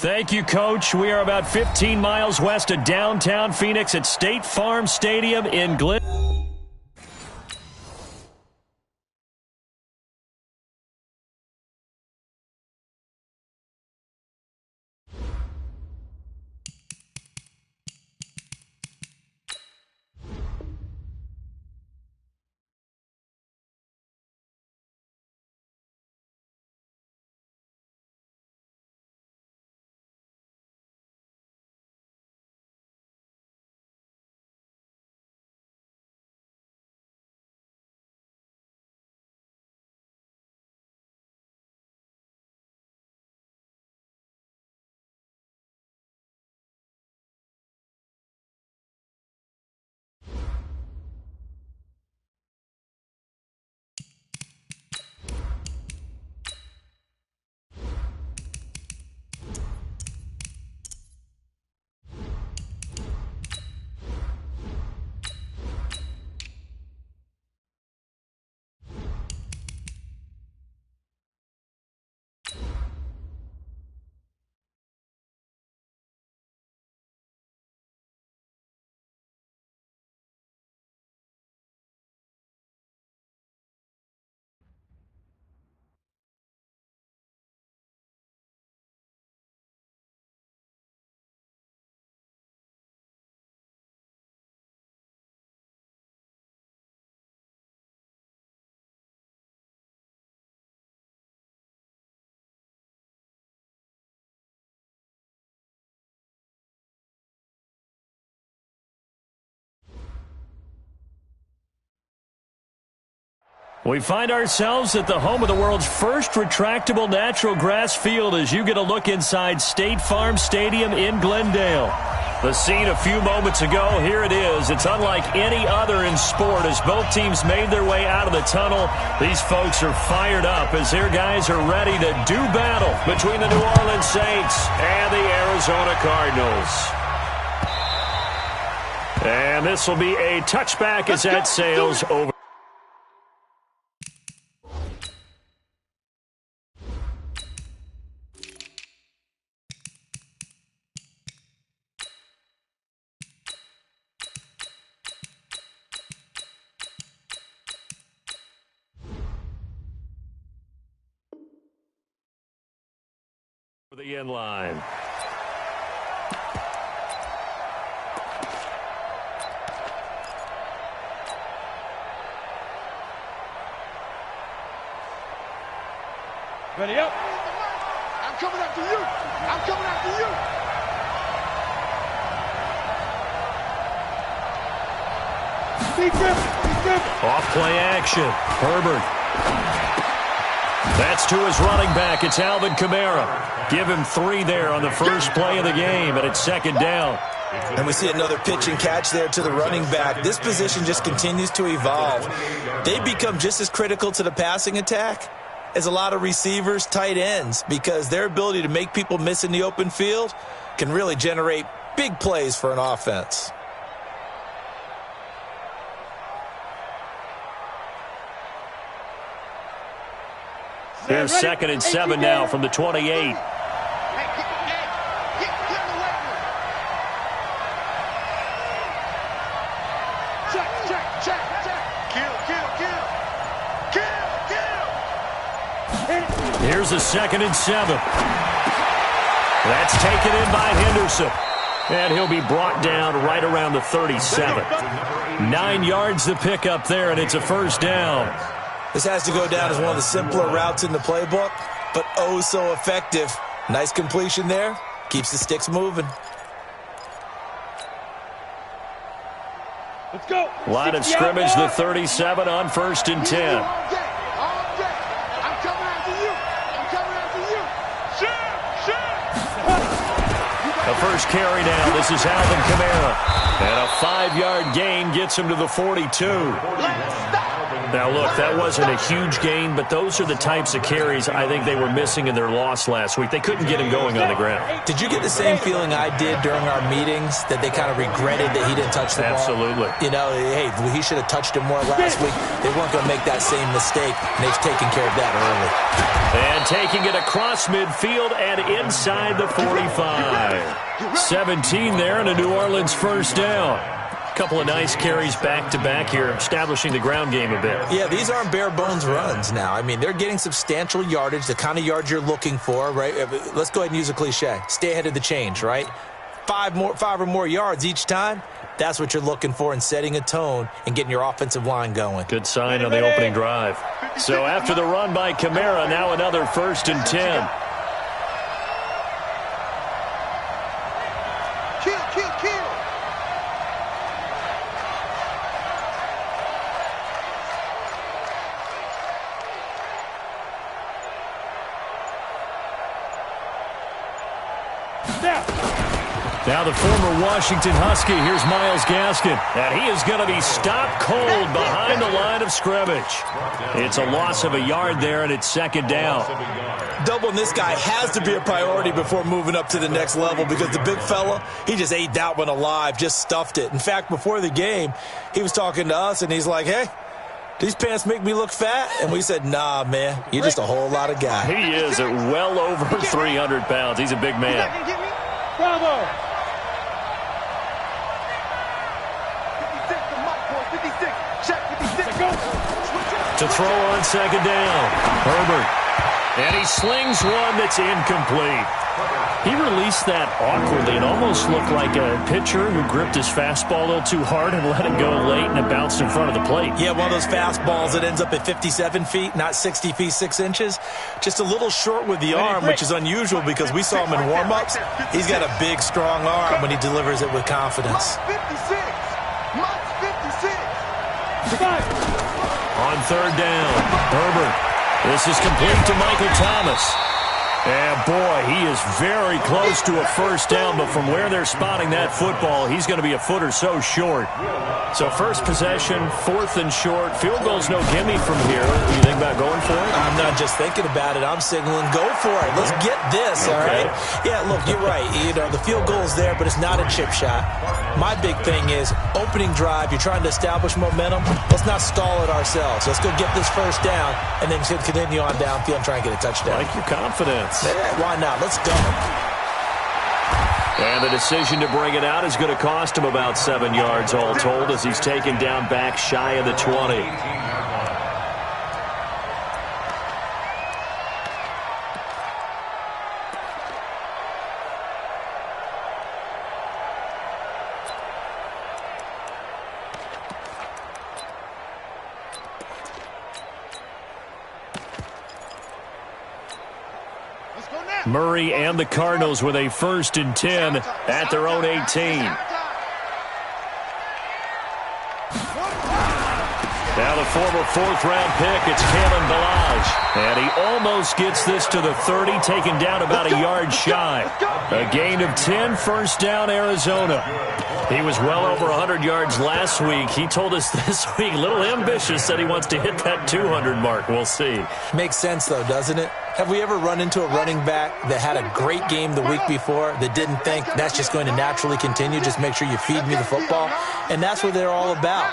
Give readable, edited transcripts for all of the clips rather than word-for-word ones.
Thank you, Coach. We are about 15 miles west of downtown Phoenix at State Farm Stadium in Glen. We find ourselves at the home of the world's first retractable natural grass field as you get a look inside State Farm Stadium in Glendale. The scene a few moments ago, here it is. It's unlike any other in sport as both teams made their way out of the tunnel. These folks are fired up as their guys are ready to do battle between the New Orleans Saints and the Arizona Cardinals. And this will be a touchback as that sails over. The end line. Ready up. I'm coming after you. I'm coming after you. Off play action. Herbert. That's to his running back. It's Alvin Kamara. Give him 3 there on the first play of the game, and it's second down. And we see another pitch and catch there to the running back. This position just continues to evolve. They become just as critical to the passing attack as a lot of receivers, tight ends, because their ability to make people miss in the open field can really generate big plays for an offense. Here's 2nd and 7 now from the 28. Here's a 2nd and 7. That's taken in by Henderson. And he'll be brought down right around the 37. 9 yards the pickup there, and it's a first down. This has to go down as one of the simpler routes in the playbook, but oh so effective. Nice completion there. Keeps the sticks moving. Let's go. Line of scrimmage, the 37 on 1st and 10. The first carry now. This is Alvin Kamara. And a 5-yard gain gets him to the 42. Now, look, that wasn't a huge gain, but those are the types of carries I think they were missing in their loss last week. They couldn't get him going on the ground. Did you get the same feeling I did during our meetings, that they kind of regretted that he didn't touch the ball? Absolutely. You know, hey, he should have touched it more last week. They weren't going to make that same mistake, and they've taken care of that early. And taking it across midfield and inside the 45. 17 there and a New Orleans first down. Couple of nice carries back-to-back here, establishing the ground game a bit. Yeah, these aren't bare-bones runs now. I mean, they're getting substantial yardage, the kind of yards you're looking for, right? Let's go ahead and use a cliche. Stay ahead of the change, right? Five or more yards each time. That's what you're looking for in setting a tone and getting your offensive line going. Good sign on the opening drive. So after the run by Kamara, now another 1st and 10. Kill. Now the former Washington Husky, here's Myles Gaskin. And he is going to be stopped cold behind the line of scrimmage. It's a loss of a yard there, and it's 2nd down. Doubling this guy has to be a priority before moving up to the next level, because the big fella, he just ate that one alive, just stuffed it. In fact, before the game, he was talking to us, and he's like, hey, these pants make me look fat? And we said, nah, man, you're just a whole lot of guy. He is at well over 300 pounds. He's a big man. Bravo. To throw on 2nd down. Herbert. And he slings one that's incomplete. He released that awkwardly. It almost looked like a pitcher who gripped his fastball a little too hard and let it go late, and it bounced in front of the plate. Yeah, one of those fastballs that ends up at 57 feet, not 60 feet, 6 inches. Just a little short with the arm, which is unusual because we saw him in warm-ups. He's got a big, strong arm when he delivers it with confidence. On 3rd down, Herbert. This is complete to Michael Thomas. And, boy, he is very close to a 1st down, but from where they're spotting that football, he's going to be a foot or so short. So first possession, 4th and short. Field goal's no gimme from here. Do you think about going for it? I'm not just thinking about it. I'm signaling, go for it. Let's get this, all right? Yeah, look, you're right. You know, the field goal's there, but it's not a chip shot. My big thing is opening drive. You're trying to establish momentum. Let's not stall it ourselves. Let's go get this 1st down and then continue on downfield and try and get a touchdown. Like your confidence. Yeah, why not? Let's go. And the decision to bring it out is going to cost him about 7 yards all told, as he's taken down back shy of the 20. Murray and the Cardinals with a 1st and 10 at their own 18. Now the former 4th-round pick, it's Kalen Ballage. And he almost gets this to the 30, taken down about a yard shy. A gain of 10, 1st down, Arizona. He was well over 100 yards last week. He told us this week, a little ambitious, said he wants to hit that 200 mark. We'll see. Makes sense, though, doesn't it? Have we ever run into a running back that had a great game the week before that didn't think that's just going to naturally continue? Just make sure you feed me the football. And that's what they're all about.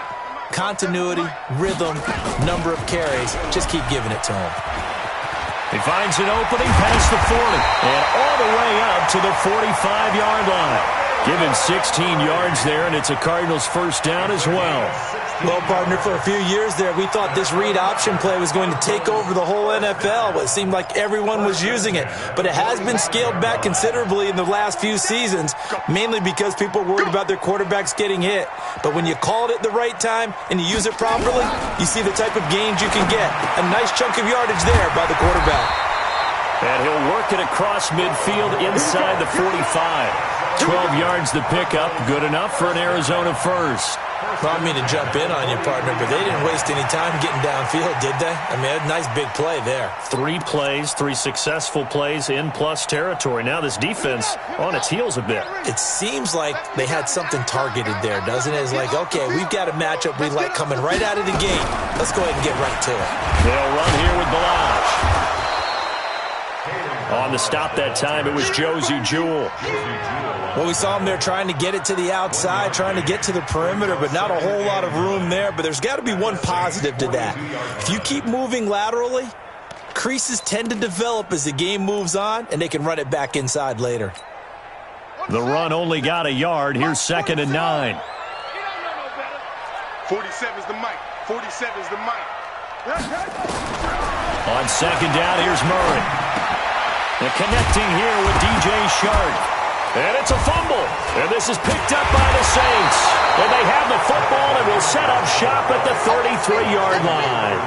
Continuity, rhythm, number of carries. Just keep giving it to him. He finds an opening past the 40 and all the way up to the 45-yard line. Given 16 yards there, and it's a Cardinals 1st down as well. Well, partner, for a few years there, we thought this read option play was going to take over the whole NFL. It seemed like everyone was using it. But it has been scaled back considerably in the last few seasons, mainly because people are worried about their quarterbacks getting hit. But when you call it at the right time and you use it properly, you see the type of gains you can get. A nice chunk of yardage there by the quarterback. And he'll work it across midfield inside the 45. 12 yards the pickup, good enough for an Arizona 1st. Well, I mean to jump in on your partner, but they didn't waste any time getting downfield, did they? I mean, a nice big play there. 3 plays, 3 successful plays in plus territory. Now this defense on its heels a bit. It seems like they had something targeted there, doesn't it? It's like, okay, we've got a matchup we like coming right out of the gate. Let's go ahead and get right to it. They'll run here with Balazs. On the stop that time, it was Josie Jewell. Well, we saw him there trying to get it to the outside, trying to get to the perimeter, but not a whole lot of room there. But there's got to be one positive to that. If you keep moving laterally, creases tend to develop as the game moves on, and they can run it back inside later. The run only got a yard. Here's 2nd and 9. 47's the mic. 47's the mic. On 2nd down, here's Murray. And connecting here with DJ Shark. And it's a fumble. And this is picked up by the Saints. And they have the football and will set up shop at the 33-yard line.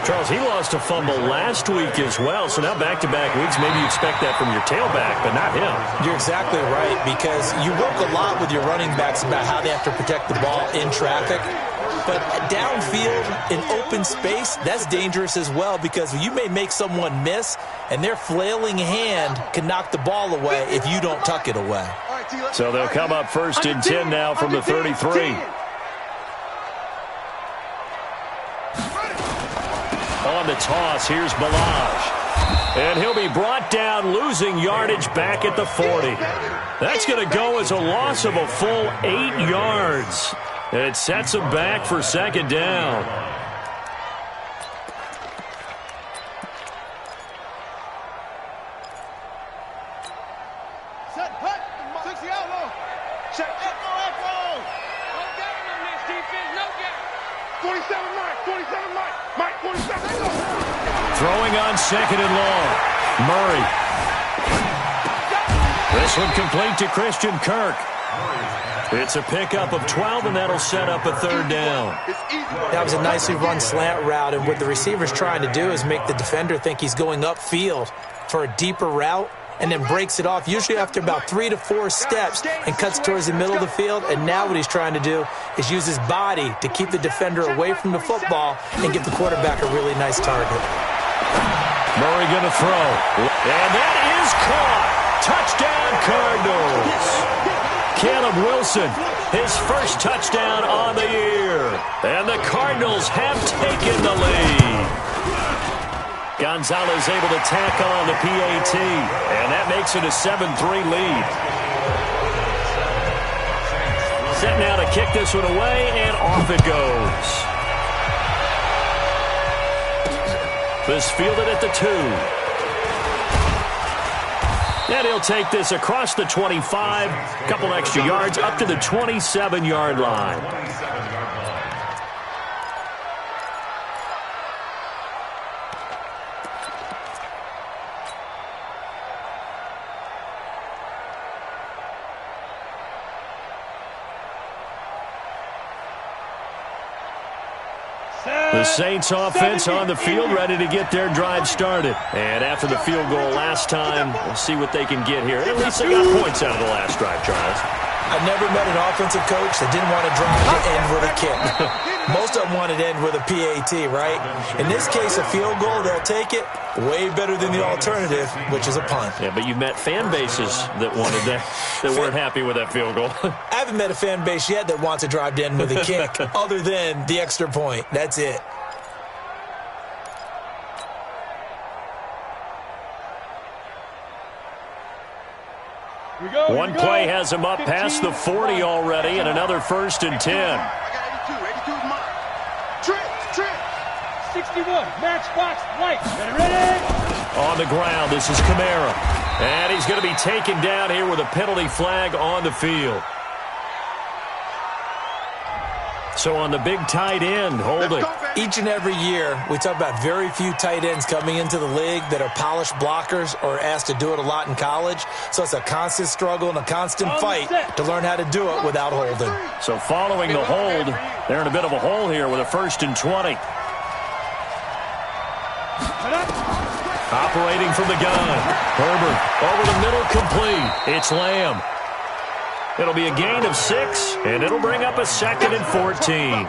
Charles, he lost a fumble last week as well. So now back-to-back weeks, maybe you expect that from your tailback, but not him. You're exactly right, because you work a lot with your running backs about how they have to protect the ball in traffic. But downfield in open space, that's dangerous as well, because you may make someone miss, and their flailing hand can knock the ball away if you don't tuck it away. So they'll come up 1st and 10 now from the 33. On the toss, here's Balazs. And he'll be brought down, losing yardage back at the 40. That's going to go as a loss of a full 8 yards. It sets him back for 2nd down. Set, put, 60 out low. Check, echo. No gap on this defense, no gap. 47 Mike, 47 Mike. Mike, 47, go. Throwing on 2nd and long. Murray. This one complete to Christian Kirk. It's a pickup of 12, and that'll set up a 3rd down. That was a nicely run slant route, and what the receiver's trying to do is make the defender think he's going upfield for a deeper route, and then breaks it off, usually after about 3 to 4 steps, and cuts towards the middle of the field. And now what he's trying to do is use his body to keep the defender away from the football and give the quarterback a really nice target. Murray going to throw. And that is caught. Touchdown, Cardinals. Caleb Wilson, his first touchdown on the year. And the Cardinals have taken the lead. Gonzalez able to tack on the PAT. And that makes it a 7-3 lead. Set now to kick this one away, and off it goes. This fielded at the 2. And he'll take this across the 25, a couple extra yards, up to the 27-yard line. The Saints offense on the field, ready to get their drive started. And after the field goal last time, we'll see what they can get here. At least they got points out of the last drive, Charles. I've never met an offensive coach that didn't want to drive to end with a kick. Most of them wanted to end with a PAT, right? In this case, a field goal, they'll take it. Way better than the alternative, which is a punt. Yeah, but you've met fan bases that wanted that, that weren't happy with that field goal. I haven't met a fan base yet that wants to drive to end with a kick, other than the extra point. That's it. One play has him up past the 40 already, and another 1st and 10. I got 82. 82's mine. Trent. 61, matchbox, white. Ready? On the ground, this is Kamara. And he's going to be taken down here with a penalty flag on the field. So on the big tight end, holding. Each and every year, we talk about very few tight ends coming into the league that are polished blockers or asked to do it a lot in college. So it's a constant struggle and a constant fight to learn how to do it without holding. So following the hold, they're in a bit of a hole here with a 1st and 20. Operating from the gun. Herbert over the middle, complete. It's Lamb. It'll be a gain of 6, and it'll bring up a 2nd and 14.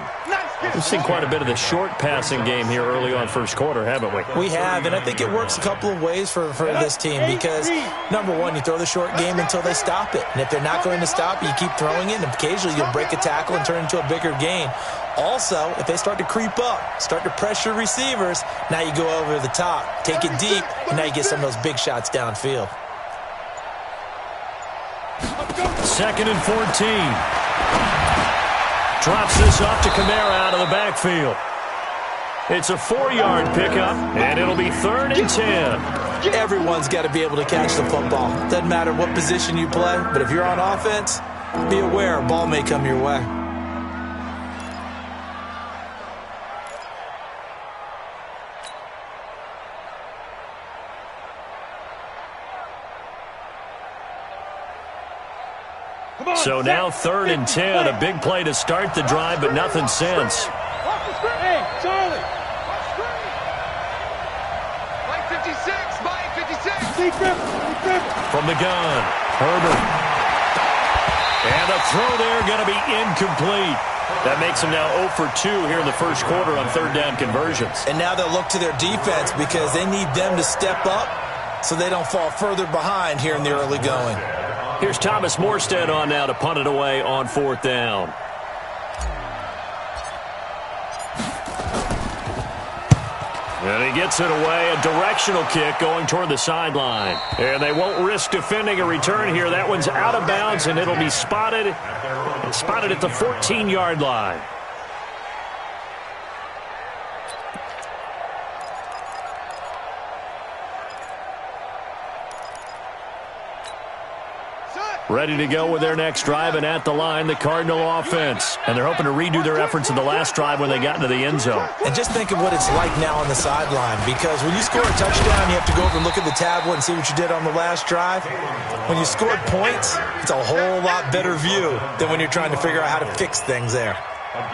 We've seen quite a bit of the short passing game here early on first quarter, haven't we? We have, and I think it works a couple of ways for this team because, number one, you throw the short game until they stop it. And if they're not going to stop it, you keep throwing it, and occasionally you'll break a tackle and turn it into a bigger gain. Also, if they start to creep up, start to pressure receivers, now you go over the top, take it deep, and now you get some of those big shots downfield. 2nd and 14. Drops this off to Kamara out of the backfield. It's a 4-yard pickup, and it'll be 3rd and 10. Everyone's got to be able to catch the football. Doesn't matter what position you play, but if you're on offense, be aware a ball may come your way. So now 3rd and 10, a big play to start the drive, but nothing since. Hey, Charlie. Mike 56, Mike 56. Steve Griffin. From the gun, Herbert. And a throw there going to be incomplete. That makes them now 0 for 2 here in the first quarter on 3rd down conversions. And now they'll look to their defense because they need them to step up so they don't fall further behind here in the early going. Here's Thomas Morstead on now to punt it away on 4th down. And he gets it away, a directional kick going toward the sideline. And they won't risk defending a return here. That one's out of bounds, and it'll be spotted at the 14-yard line. Ready to go with their next drive, and at the line, the Cardinal offense. And they're hoping to redo their efforts in the last drive when they got into the end zone. And just think of what it's like now on the sideline, because when you score a touchdown, you have to go over and look at the tablet and see what you did on the last drive. When you scored points, it's a whole lot better view than when you're trying to figure out how to fix things there.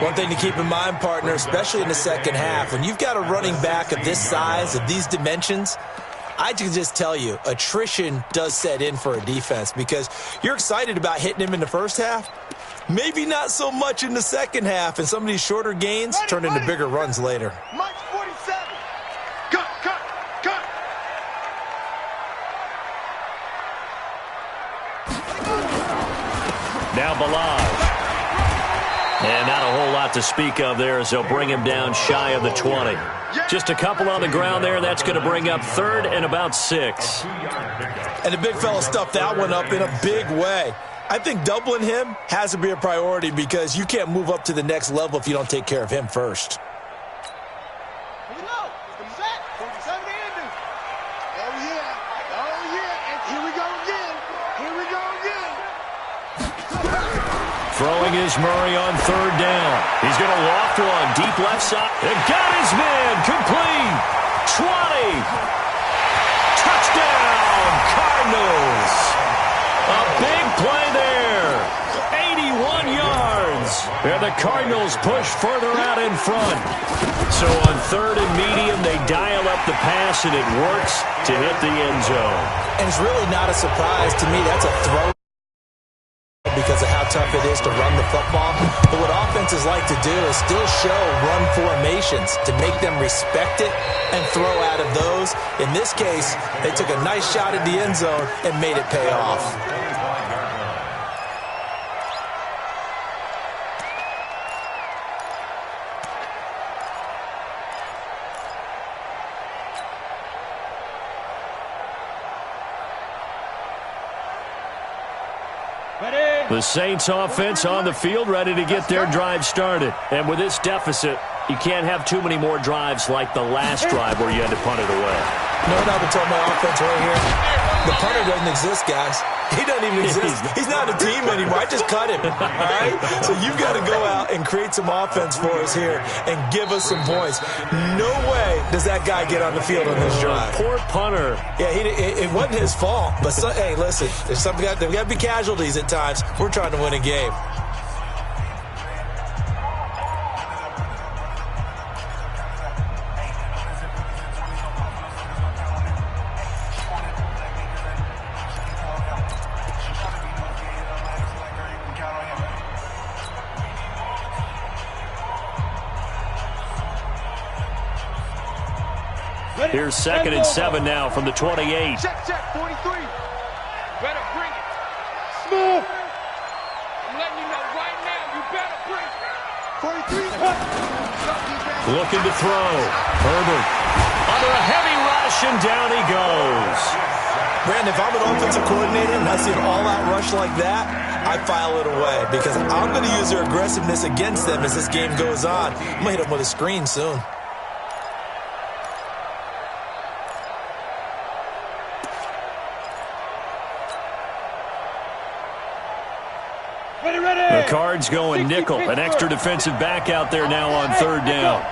One thing to keep in mind, partner, especially in the second half, when you've got a running back of this size, of these dimensions, I can just tell you, attrition does set in for a defense because you're excited about hitting him in the first half. Maybe not so much in the second half, and some of these shorter gains turn into bigger runs later. Mike 47. Cut. Now Balaj. And not a whole lot to speak of there as they'll bring him down shy of the 20. Just a couple on the ground there. That's going to bring up 3rd and about 6. And the big fella stuffed that one up in a big way. I think doubling him has to be a priority because you can't move up to the next level if you don't take care of him first. Here we go. Set. 47 to Andrew. Oh, yeah. And here we go again. Throwing is Murray on 3rd down. He's going to loft one deep left side. And got his man. Complete. 20. Touchdown, Cardinals. A big play there. 81 yards. And the Cardinals push further out in front. So on 3rd and medium, they dial up the pass, and it works to hit the end zone. And it's really not a surprise to me. That's a throw because of how tough it is to run the football. But what offenses like to do is still show run formations to make them respect it and throw out of those. In this case, they took a nice shot at the end zone and made it pay off. The Saints offense on the field, ready to get their drive started. And with this deficit, you can't have too many more drives like the last drive where you had to punt it away. No, I would tell my offense right here. The punter doesn't exist, guys. He doesn't even exist. He's not a team anymore. I just cut him. All right? So you've got to go out and create some offense for us here and give us some points. No way does that guy get on the field on this drive. Poor punter. Yeah, it wasn't his fault. But, hey, listen, there's got to be casualties at times. We're trying to win a game. Here's 2nd and 7 now from the 28. Check, 43. Better bring it. Smooth. I'm letting you know right now, you better bring it. 43. Looking to throw. Herbert under a heavy rush, and down he goes. Brandon, if I'm an offensive coordinator and I see an all-out rush like that, I file it away because I'm going to use their aggressiveness against them as this game goes on. I'm going to hit them with a screen soon. The Cards going nickel. An extra defensive back out there now on 3rd down.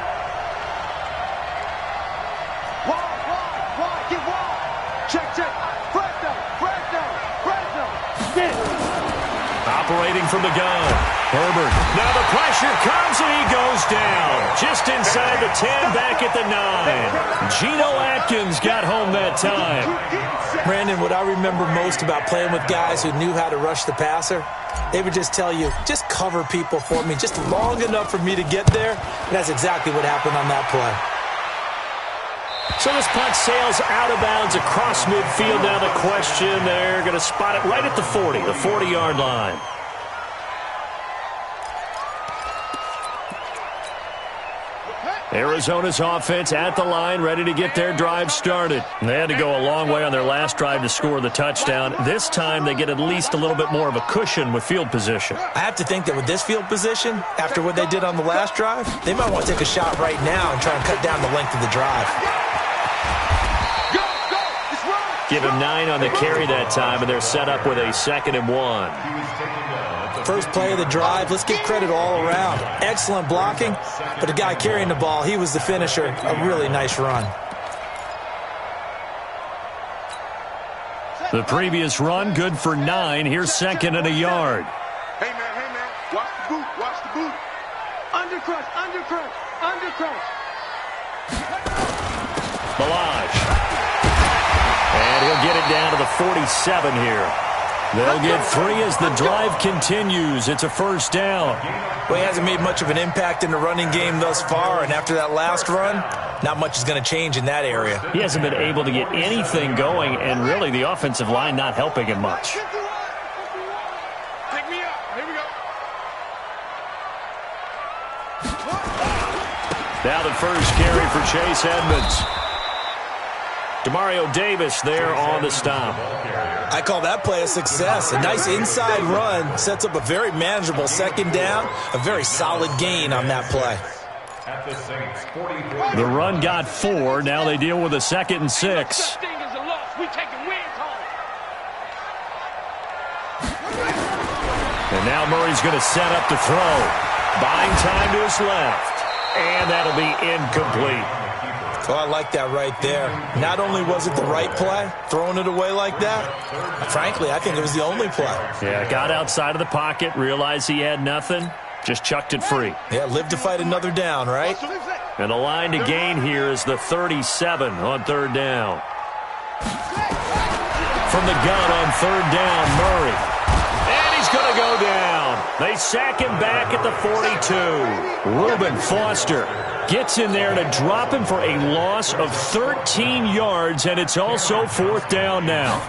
Wide, get wide. Check. Operating from the gun. Herbert. Now the pressure comes and he goes down. Just inside the 10, back at the 9. Geno Atkins got home that time. Brandon, what I remember most about playing with guys who knew how to rush the passer, they would just tell you, just cover people for me, just long enough for me to get there. And that's exactly what happened on that play. So this punt sails out of bounds across midfield. Now the question, they're going to spot it right at the 40, the 40-yard line. Arizona's offense at the line, ready to get their drive started. They had to go a long way on their last drive to score the touchdown. This time they get at least a little bit more of a cushion with field position. I have to think that with this field position, after what they did on the last drive, they might want to take a shot right now and try and cut down the length of the drive. Give him 9 on the carry that time, and they're set up with a 2nd and 1. First play of the drive, let's give credit all around. Excellent blocking, but the guy carrying the ball, he was the finisher. A really nice run. The previous run, good for 9. Here's 2nd and a yard. Hey, man. Watch the boot. Under crush. Balaj. And he'll get it down to the 47 here. They'll get 3 as the drive continues. It's a 1st down. Well, he hasn't made much of an impact in the running game thus far, and after that last run, not much is going to change in that area. He hasn't been able to get anything going, and really the offensive line not helping him much. Pick me up. Here we go. Now the first carry for Chase Edmonds. Demario Davis there on the stop. I call that play a success. A nice inside run sets up a very manageable 2nd down, a very solid gain on that play. The run got 4. Now they deal with a 2nd and 6. And now Murray's going to set up to throw. Buying time to his left. And that'll be incomplete. Oh, I like that right there. Not only was it the right play, throwing it away like that, frankly, I think it was the only play. Yeah, got outside of the pocket, realized he had nothing, just chucked it free. Yeah, live to fight another down, right? And the line to gain here is the 37 on 3rd down. From the gun on 3rd down, Murray. And he's going to go down. They sack him back at the 42. Reuben Foster gets in there to drop him for a loss of 13 yards, and it's also 4th down now.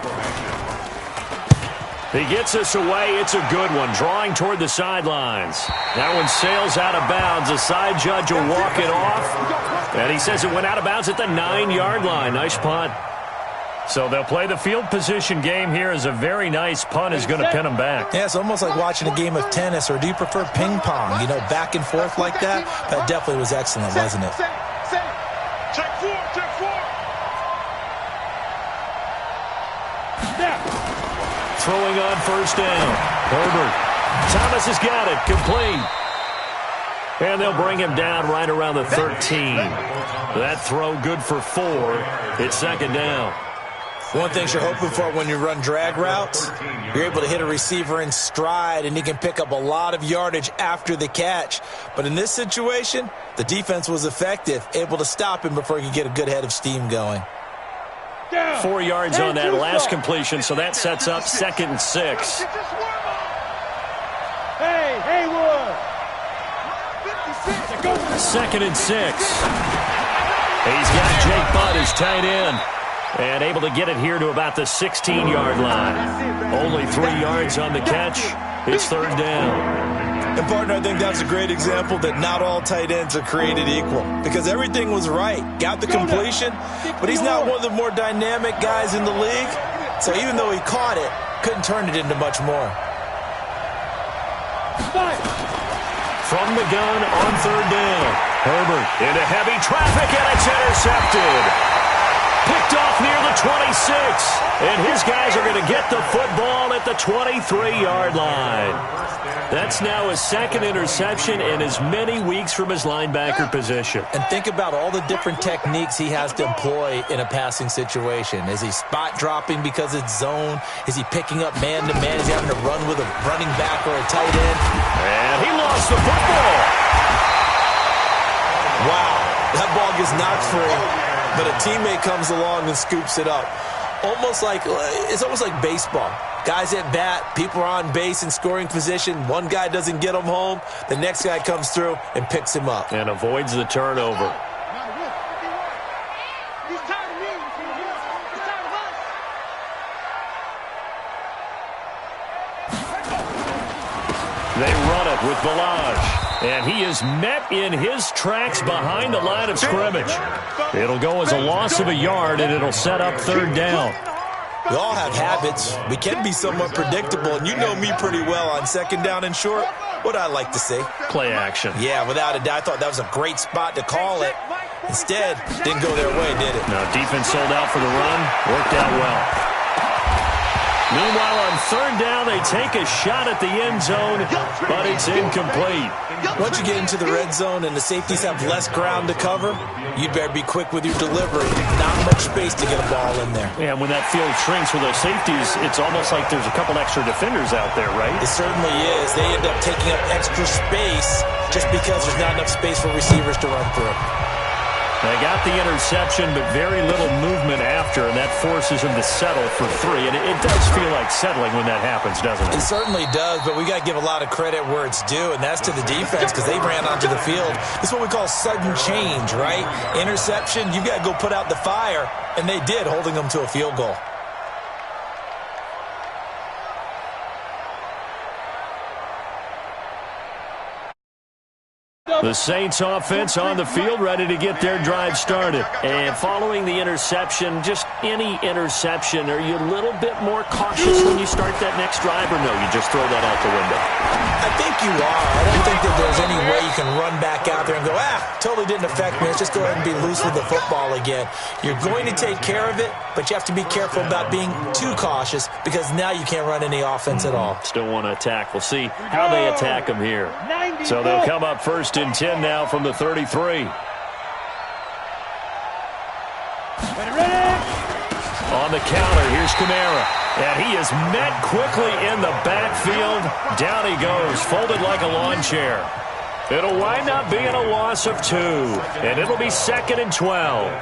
He gets us away. It's a good one, drawing toward the sidelines. That one sails out of bounds. The side judge will walk it off, and he says it went out of bounds at the 9-yard line. Nice punt. So they'll play the field position game here as a very nice punt is going to pin them back. Yeah, it's almost like watching a game of tennis, or do you prefer ping pong? You know, back and forth like that? That definitely was excellent, wasn't it? Check 4. Throwing on 1st down. Herbert. Thomas has got it. Complete. And they'll bring him down right around the 13. That throw good for 4. It's 2nd down. One thing you're hoping for when you run drag routes, you're able to hit a receiver in stride, and he can pick up a lot of yardage after the catch. But in this situation, the defense was effective, able to stop him before he could get a good head of steam going. 4 yards on that last completion, so that sets up 2nd and 6. Hey, Haywood. 2nd and 6. He's got Jake Butt as tight end. And able to get it here to about the 16-yard line. Only 3 yards on the catch. It's third down. And, partner, I think that's a great example that not all tight ends are created equal. Because everything was right. Got the completion, but he's not one of the more dynamic guys in the league. So even though he caught it, couldn't turn it into much more. From the gun on third down. Herbert into heavy traffic, and it's intercepted. Picked off near the 26. And his guys are going to get the football at the 23-yard line. That's now his second interception in as many weeks from his linebacker position. And think about all the different techniques he has to employ in a passing situation. Is he spot dropping because it's zone? Is he picking up man-to-man? Is he having to run with a running back or a tight end? And he lost the football. Wow, that ball gets knocked free. But a teammate comes along and scoops it up. It's almost like baseball. Guys at bat, people are on base in scoring position. One guy doesn't get him home. The next guy comes through and picks him up. And avoids the turnover. They run it with Balaj. And he is met in his tracks behind the line of scrimmage. It'll go as a loss of a yard, and it'll set up third down. We all have habits. We can be somewhat predictable, and you know me pretty well on second down and short. What I like to see. Play action. Yeah, without a doubt. I thought that was a great spot to call it. Instead, didn't go their way, did it? Now, defense sold out for the run. Worked out well. Meanwhile, on third down, they take a shot at the end zone, but it's incomplete. Once you get into the red zone and the safeties have less ground to cover, you'd better be quick with your delivery. Not much space to get a ball in there. Yeah, when that field shrinks with those safeties, it's almost like there's a couple extra defenders out there, right? It certainly is. They end up taking up extra space just because there's not enough space for receivers to run through. They got the interception, but very little movement after, and that forces them to settle for 3. And it does feel like settling when that happens, doesn't it? It certainly does, but we got to give a lot of credit where it's due, and that's to the defense because they ran onto the field. This is what we call sudden change, right? Interception, you got to go put out the fire, and they did, holding them to a field goal. The Saints offense on the field, ready to get their drive started. And following the interception, just any interception, are you a little bit more cautious when you start that next drive, or no, you just throw that out the window? I think you are. I don't think that there's any way you can run back out there and go, totally didn't affect me. Let's just go ahead and be loose with the football again. You're going to take care of it, but you have to be careful about being too cautious because now you can't run any offense at all. Still want to attack. We'll see how they attack them here. So they'll come up first and 10 now from the 33. On the counter, here's Kamara. And he is met quickly in the backfield. Down he goes, folded like a lawn chair. It'll wind up being a loss of 2. And it'll be 2nd and 12.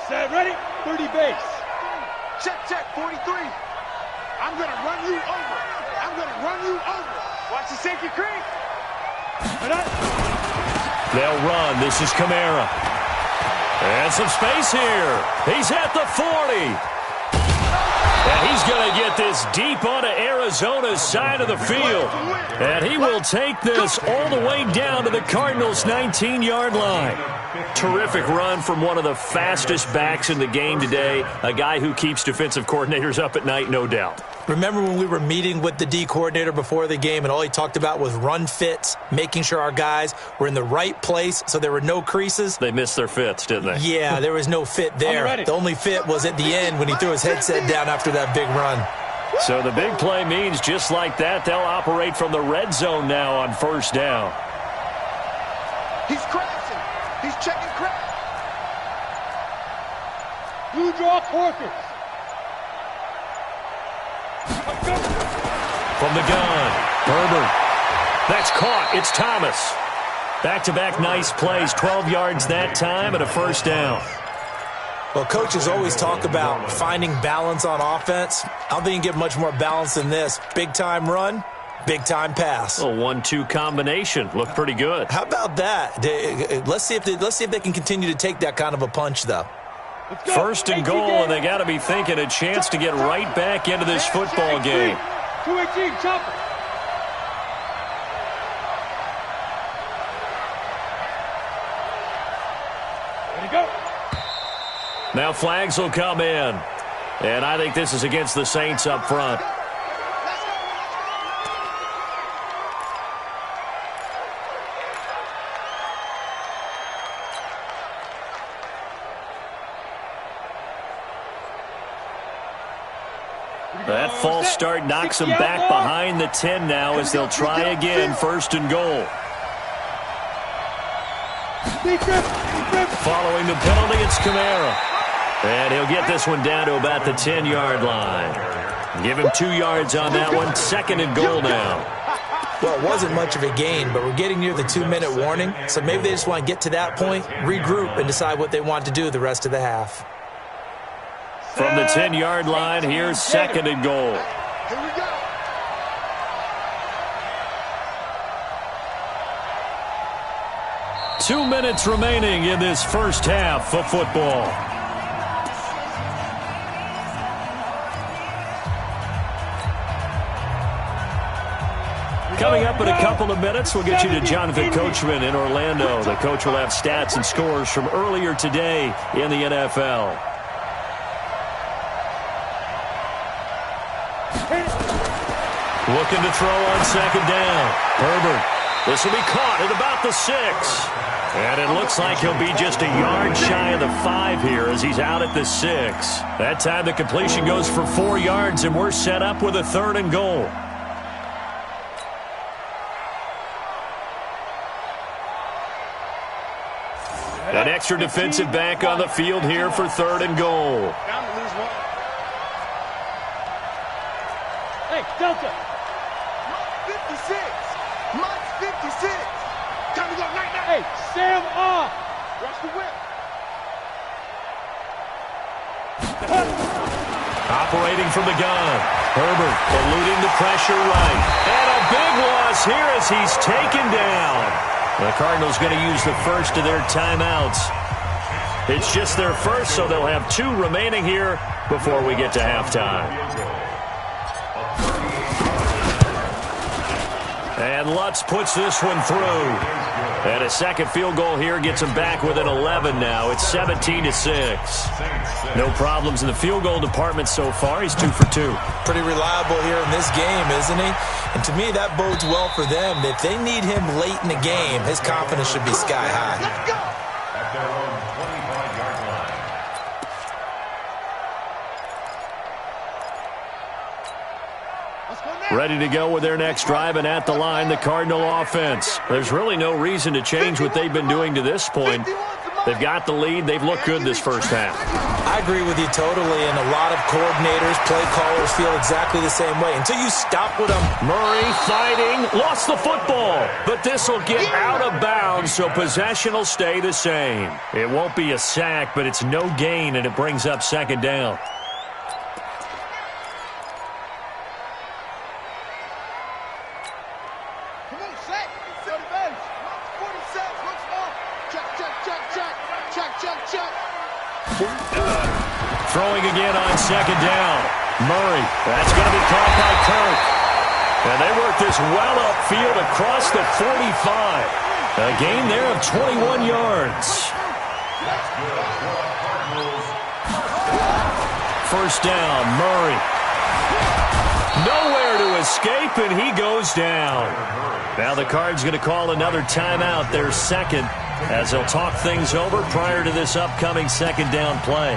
Set, ready? 30 base. Check, 43. I'm going to run you over. I'm going to run you over. Watch the safety creep. They'll run. This is Kamara. And some space here. He's at the 40. And he's going to get this deep onto Arizona's side of the field. And he will take this all the way down to the Cardinals' 19-yard line. Terrific run from one of the fastest backs in the game today. A guy who keeps defensive coordinators up at night, no doubt. Remember when we were meeting with the D coordinator before the game and all he talked about was run fits, making sure our guys were in the right place so there were no creases? They missed their fits, didn't they? Yeah, there was no fit there. The only fit was at the end when he threw his headset down after that big run. So the big play means just like that, they'll operate from the red zone now on first down. He's crashing. He's checking crash. Blue draw Corkers. From the gun, Herbert. That's caught. It's Thomas. Back-to-back nice plays, 12 yards that time and a first down. Well, coaches always talk about finding balance on offense. I don't think you can get much more balance than this. Big-time run, big-time pass. A 1-2 combination. Looked pretty good. How about that? Let's see if they can continue to take that kind of a punch, though. First and goal, and they got to be thinking a chance to get right back into this football game. 2-18, chopper. Ready, go. Now flags will come in. And I think this is against the Saints up front. That false start knocks them back behind the 10 now as they'll try again, first and goal. Following the penalty, it's Kamara. And he'll get this one down to about the 10-yard line. Give him 2 yards on that one. Second and goal now. Well, it wasn't much of a gain, but we're getting near the 2-minute warning, so maybe they just want to get to that point, regroup, and decide what they want to do the rest of the half. From the 10-yard line, here's second and goal. Here we go. Two minutes remaining in this first half of football. Coming up in a couple of minutes, we'll get you to Jonathan Coachman in Orlando. The coach will have stats and scores from earlier today in the NFL. Looking to throw on second down. Herbert. This will be caught at about the 6. And it looks like he'll be just a yard shy of the 5 here as he's out at the 6. That time the completion goes for 4 yards, and we're set up with a third and goal. An extra defensive back on the field here for third and goal. Hey, Delta. 56. Mike's 56. Time to go night night. Hey, Sam off. Watch the whip. Operating from the gun. Herbert eluding the pressure right. And a big loss here as he's taken down. The Cardinals going to use the first of their timeouts. It's just their first, so they'll have 2 remaining here before we get to halftime. And Lutz puts this one through. And a second field goal here gets him back within 11 now. It's 17-6. No problems in the field goal department so far. He's 2 for 2. Pretty reliable here in this game, isn't he? And to me, that bodes well for them. If they need him late in the game, his confidence should be sky high. Let's go. Ready to go with their next drive, and at the line, the Cardinal offense. There's really no reason to change what they've been doing to this point. They've got the lead. They've looked good this first half. I agree with you totally, and a lot of coordinators, play callers feel exactly the same way. Until you stop with them. Murray fighting, lost the football, but this will get out of bounds, so possession will stay the same. It won't be a sack, but it's no gain, and it brings up second down. Come on, set. Set the base. 46. Looks off. Check, check, check, check. Check, check, check. Throwing again on second down. Murray, that's going to be caught by Kirk. And they work this well upfield across the 45. A gain there of 21 yards. First down, Murray. Nowhere to escape, and he goes down. Now the Cards going to call another timeout, their second, as they'll talk things over prior to this upcoming second down play.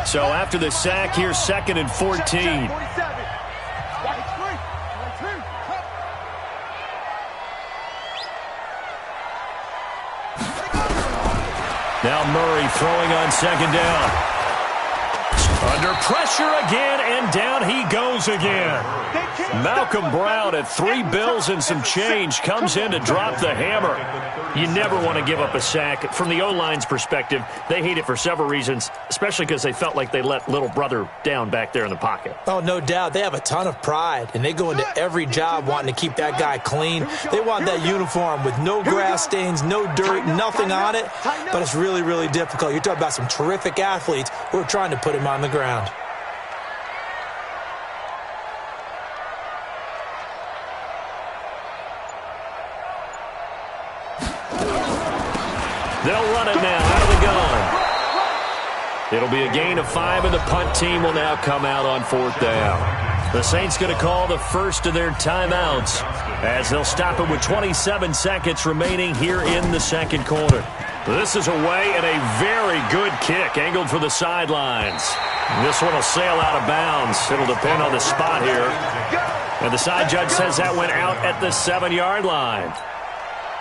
So after the sack, here's second and 14. Now Murray throwing on second down. Under pressure again, and down he goes again. Malcolm Brown at 3 bills and some change comes in to drop the hammer. You never want to give up a sack. From the O-line's perspective, they hate it for several reasons, especially because they felt like they let little brother down back there in the pocket. Oh, no doubt. They have a ton of pride, and they go into every job wanting to keep that guy clean. They want that uniform with no grass stains, no dirt, nothing on it, but it's really, really difficult. You're talking about some terrific athletes who are trying to put him on the ground. They'll run it now out of the gun. It'll be a gain of 5, and the punt team will now come out on 4th down. The Saints going to call the first of their timeouts as they'll stop it with 27 seconds remaining here in the second quarter. This is away and a very good kick angled for the sidelines. This one will sail out of bounds. It'll depend on the spot here. And the side judge says that went out at the 7-yard line.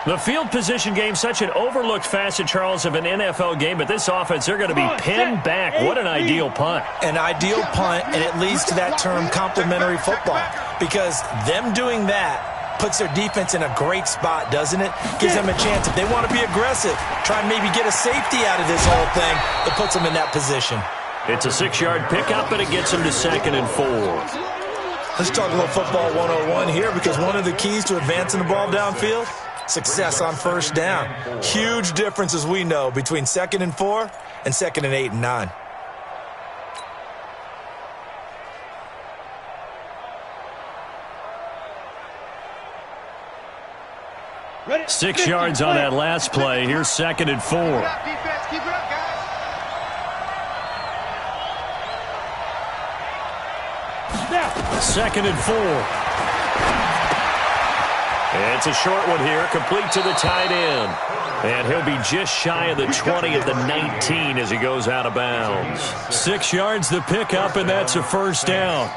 The field position game, such an overlooked facet, Charles, of an NFL game, but this offense, they're going to be pinned back. What an ideal punt. An ideal punt, and it leads to that term complementary football, because them doing that puts their defense in a great spot, doesn't it? Gives them a chance. If they want to be aggressive, try and maybe get a safety out of this whole thing, it puts them in that position. It's a 6-yard pickup, and it gets them to 2nd and 4. Let's talk a little football 101 here, because one of the keys to advancing the ball downfield, success on first down. Huge difference, as we know, between 2nd and 4 and 2nd and 8 and 9. Ready? 6 yards on that last play. Here's 2nd and 4. Defense, keep it up, guys. 2nd and 4. It's a short one here, complete to the tight end. And he'll be just shy of the 20 at the 19 as he goes out of bounds. 6 yards the pickup, and that's a first down.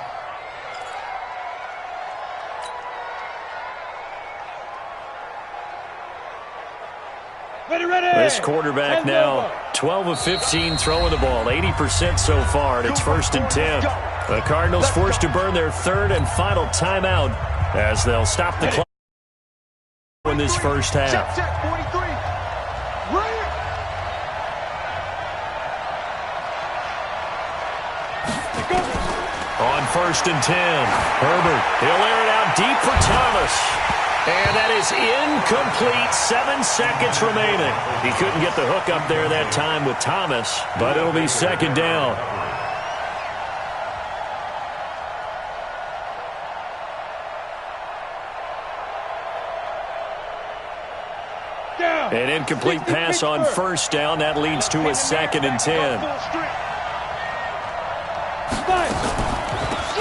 Ready, ready. This quarterback now 12 of 15 throwing the ball, 80% so far, and it's 1st and 10. The Cardinals forced to burn their 3rd and final timeout as they'll stop the clock in this first half. Check, 43. Right. On 1st and 10, Herbert, he'll air it out deep for Thomas. And that is incomplete. 7 seconds remaining. He couldn't get the hook up there that time with Thomas, but it'll be 2nd down. An incomplete pass on first down. That leads to a 2nd and 10.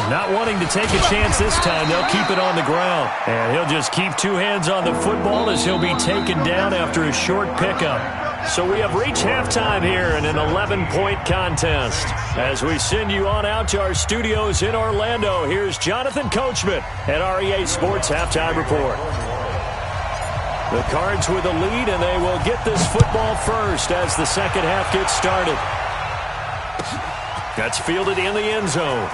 Not wanting to take a chance this time, they'll keep it on the ground. And he'll just keep 2 hands on the football as he'll be taken down after a short pickup. So we have reached halftime here in an 11-point contest. As we send you on out to our studios in Orlando, here's Jonathan Coachman at REA Sports Halftime Report. The Cards with a lead, and they will get this football first as the second half gets started. That's fielded in the end zone.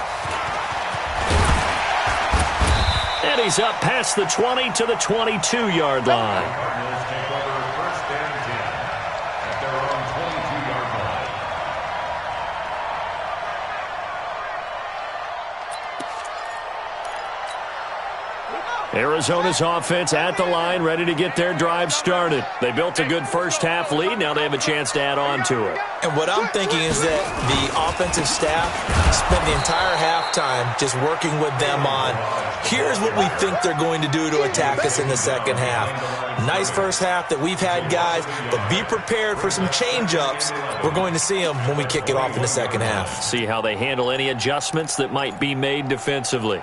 And he's up past the 20 to the 22-yard line. Arizona's offense at the line, ready to get their drive started. They built a good first-half lead. Now they have a chance to add on to it. And what I'm thinking is that the offensive staff spent the entire halftime just working with them on, here's what we think they're going to do to attack us in the second half. Nice first half that we've had, guys, but be prepared for some change-ups. We're going to see them when we kick it off in the second half. See how they handle any adjustments that might be made defensively.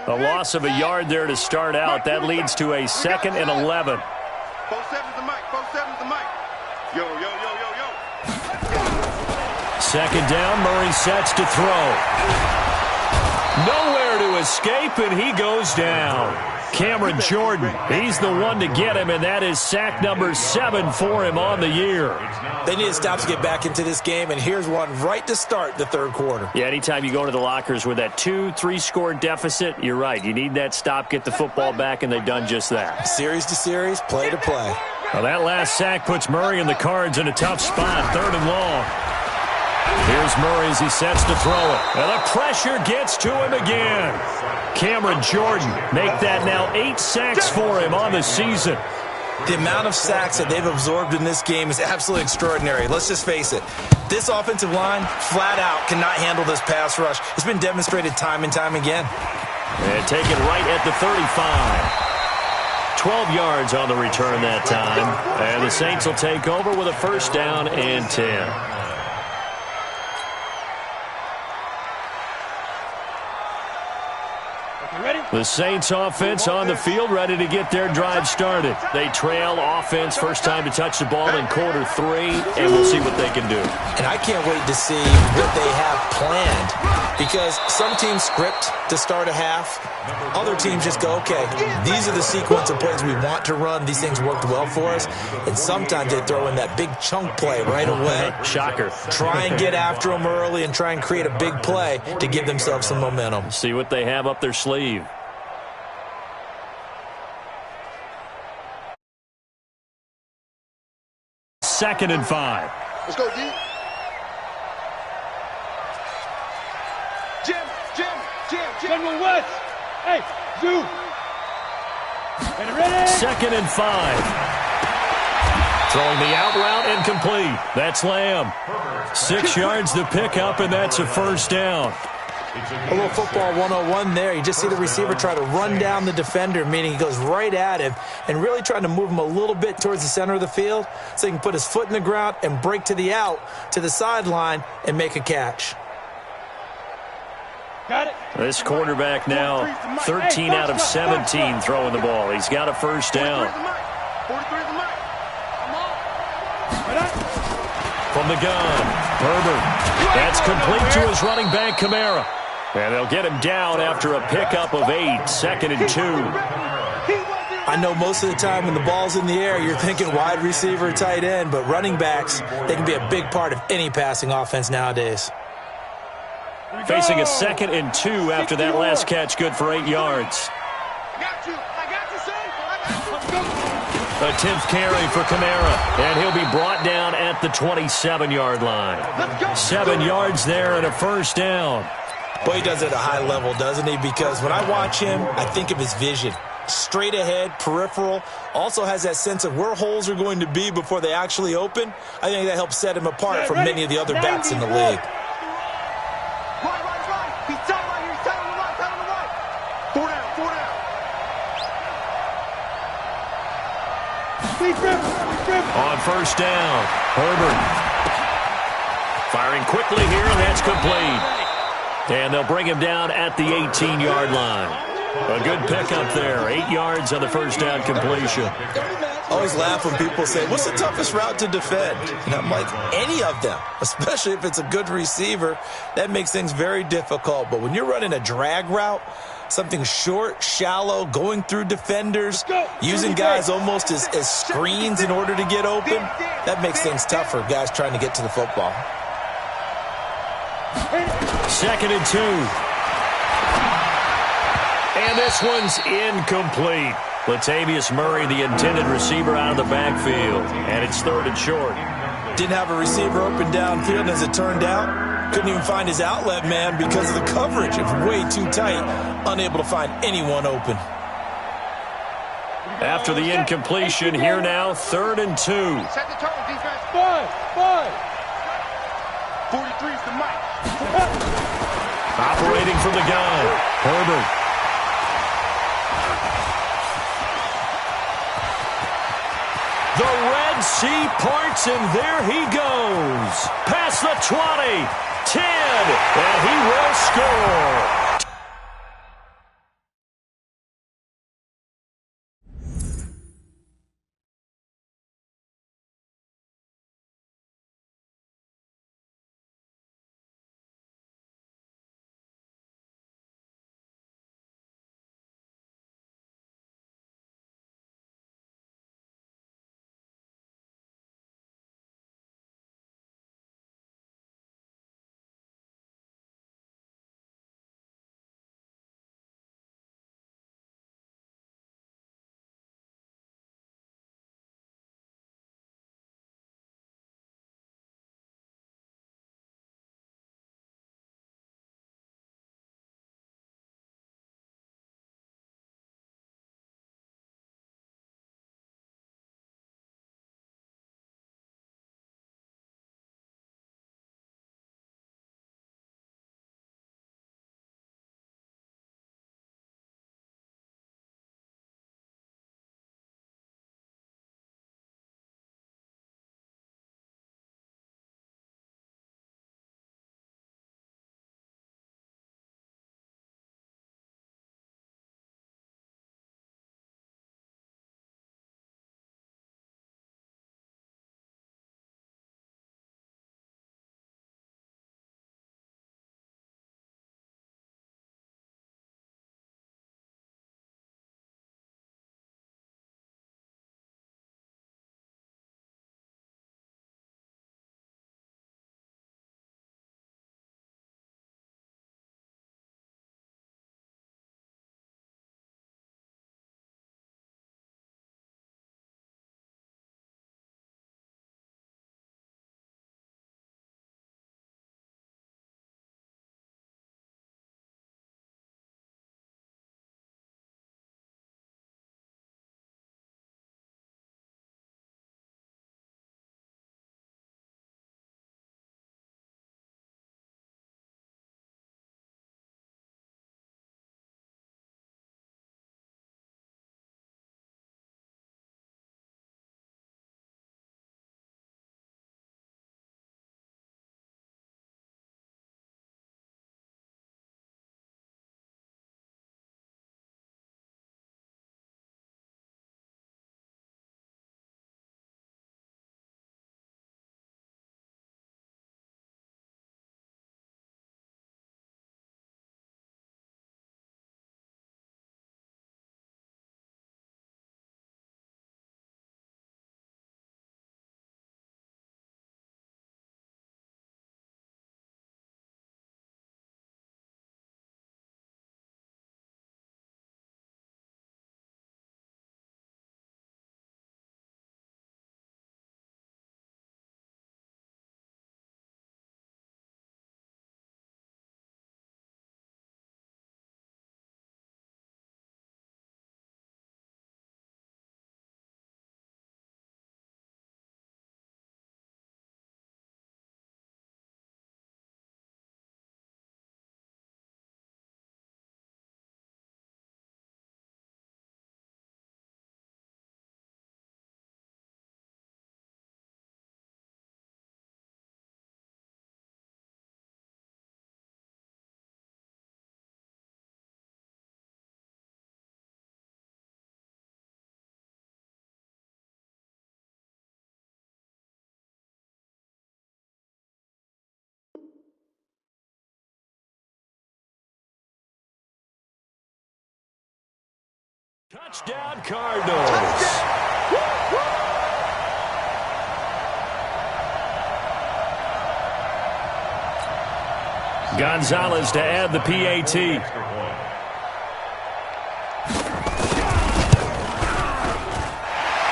A loss of a yard there to start out. That leads to a 2nd and 11. 4-7's the mic. 4-7's the mic. Yo, yo, yo, yo, yo. 2nd down. Murray sets to throw. Nowhere to escape, and he goes down. Cameron Jordan, he's the one to get him, and that is sack number 7 for him on the year. They need a stop to get back into this game, and here's one right to start the third quarter. Yeah, anytime you go into the lockers with that 2-3 score deficit, you're right. You need that stop, get the football back, and they've done just that. Series to series, play to play. Well, that last sack puts Murray and the Cards in a tough spot, 3rd and long. Here's Murray as he sets to throw it. And the pressure gets to him again. Cameron Jordan make that now 8 sacks for him on the season. The amount of sacks that they've absorbed in this game is absolutely extraordinary. Let's just face it. This offensive line, flat out, cannot handle this pass rush. It's been demonstrated time and time again. And take it right at the 35. 12 yards on the return that time. And the Saints will take over with a 1st down and 10. The Saints offense on the field, ready to get their drive started. They trail offense, first time to touch the ball in quarter 3, and we'll see what they can do. And I can't wait to see what they have planned, because some teams script to start a half. Other teams just go, okay, these are the sequence of plays we want to run. These things worked well for us. And sometimes they throw in that big chunk play right away. Shocker. Try and get after them early and try and create a big play to give themselves some momentum. See what they have up their sleeve. Second and 5. Let's go, D. Jim. General West. Hey, Zoo. Ready? Second and 5. Throwing the out route and complete. That's Lamb. 6 yards the pickup, and that's a 1st down. A little football 101 there. You just see the receiver try to run down the defender, meaning he goes right at him and really trying to move him a little bit towards the center of the field so he can put his foot in the ground and break to the out, to the sideline, and make a catch. Got it. This quarterback now 13 out of 17 throwing the ball. He's got a 1st down. 43 is the mic. From the gun, Herbert. That's complete to his running back, Kamara. And they'll get him down after a pickup of 8, 2nd and 2. I know most of the time when the ball's in the air, you're thinking wide receiver, tight end, but running backs, they can be a big part of any passing offense nowadays. Facing a 2nd and 2 after that last catch, good for 8 yards. I got you, son. A 10th carry for Kamara, and he'll be brought down at the 27-yard line. 7 yards there and a 1st down. Boy, he does it at a high level, doesn't he? Because when I watch him, I think of his vision. Straight ahead, peripheral, also has that sense of where holes are going to be before they actually open. I think that helps set him apart from many of the other backs in the league. Right. He's tight right here. He's tight on the right. 4 down. On 1st down, Herbert. Firing quickly here, and that's complete. And they'll bring him down at the 18-yard line. A good pickup there. 8 yards on the 1st down completion. I always laugh when people say, what's the toughest route to defend? And I'm like, any of them, especially if it's a good receiver. That makes things very difficult. But when you're running a drag route, something short, shallow, going through defenders, using guys almost as screens in order to get open, that makes things tough for guys trying to get to the football. 2nd and 2. And this one's incomplete. Latavius Murray, the intended receiver, out of the backfield. And it's 3rd and short. Didn't have a receiver open downfield, and as it turned out, couldn't even find his outlet man because of the coverage. It was way too tight, unable to find anyone open. After the incompletion, here now, 3rd and 2. Set the tone, defense. 5. 43 is the mic. Operating from the gun, Herbert. The Red Sea parts, and there he goes. Past the 20, 10, and he will score. Touchdown, Cardinals. Gonzalez to add the PAT.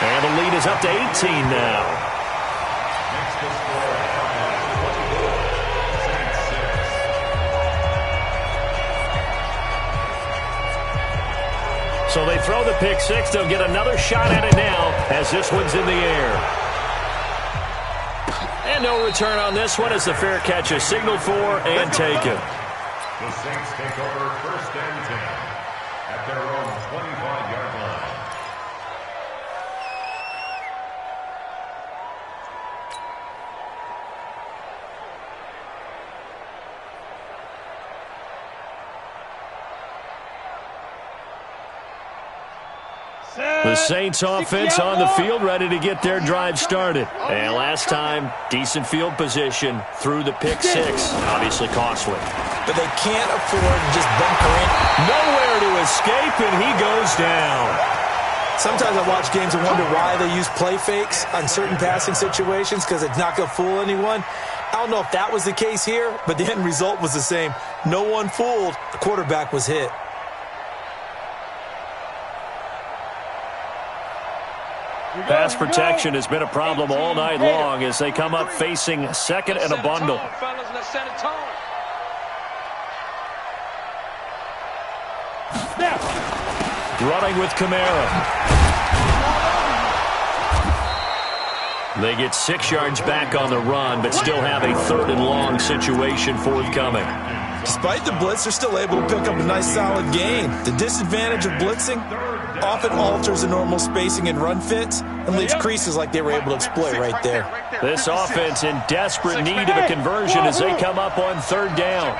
And the lead is up to 18 now. So they throw the pick six. They'll get another shot at it now as this one's in the air. And no return on this one as the fair catch is signaled for and taken. The Saints take over 1st and 10 at their own 25-yard line. The Saints offense on the field, ready to get their drive started. And last time, decent field position through the pick six. Obviously costly. But they can't afford to just bunker in. Nowhere to escape, and he goes down. Sometimes I watch games and wonder why they use play fakes on certain passing situations, because it's not going to fool anyone. I don't know if that was the case here, but the end result was the same. No one fooled. The quarterback was hit. Pass protection has been a problem all night long as they come up facing second and a bundle. Running with Kamara. They get 6 yards back on the run, but still have a 3rd and long situation forthcoming. Despite the blitz, they're still able to pick up a nice solid gain. The disadvantage of blitzing often alters the normal spacing and run fits and leaves creases like they were able to exploit right there. This offense in desperate need of a conversion as they come up on 3rd down.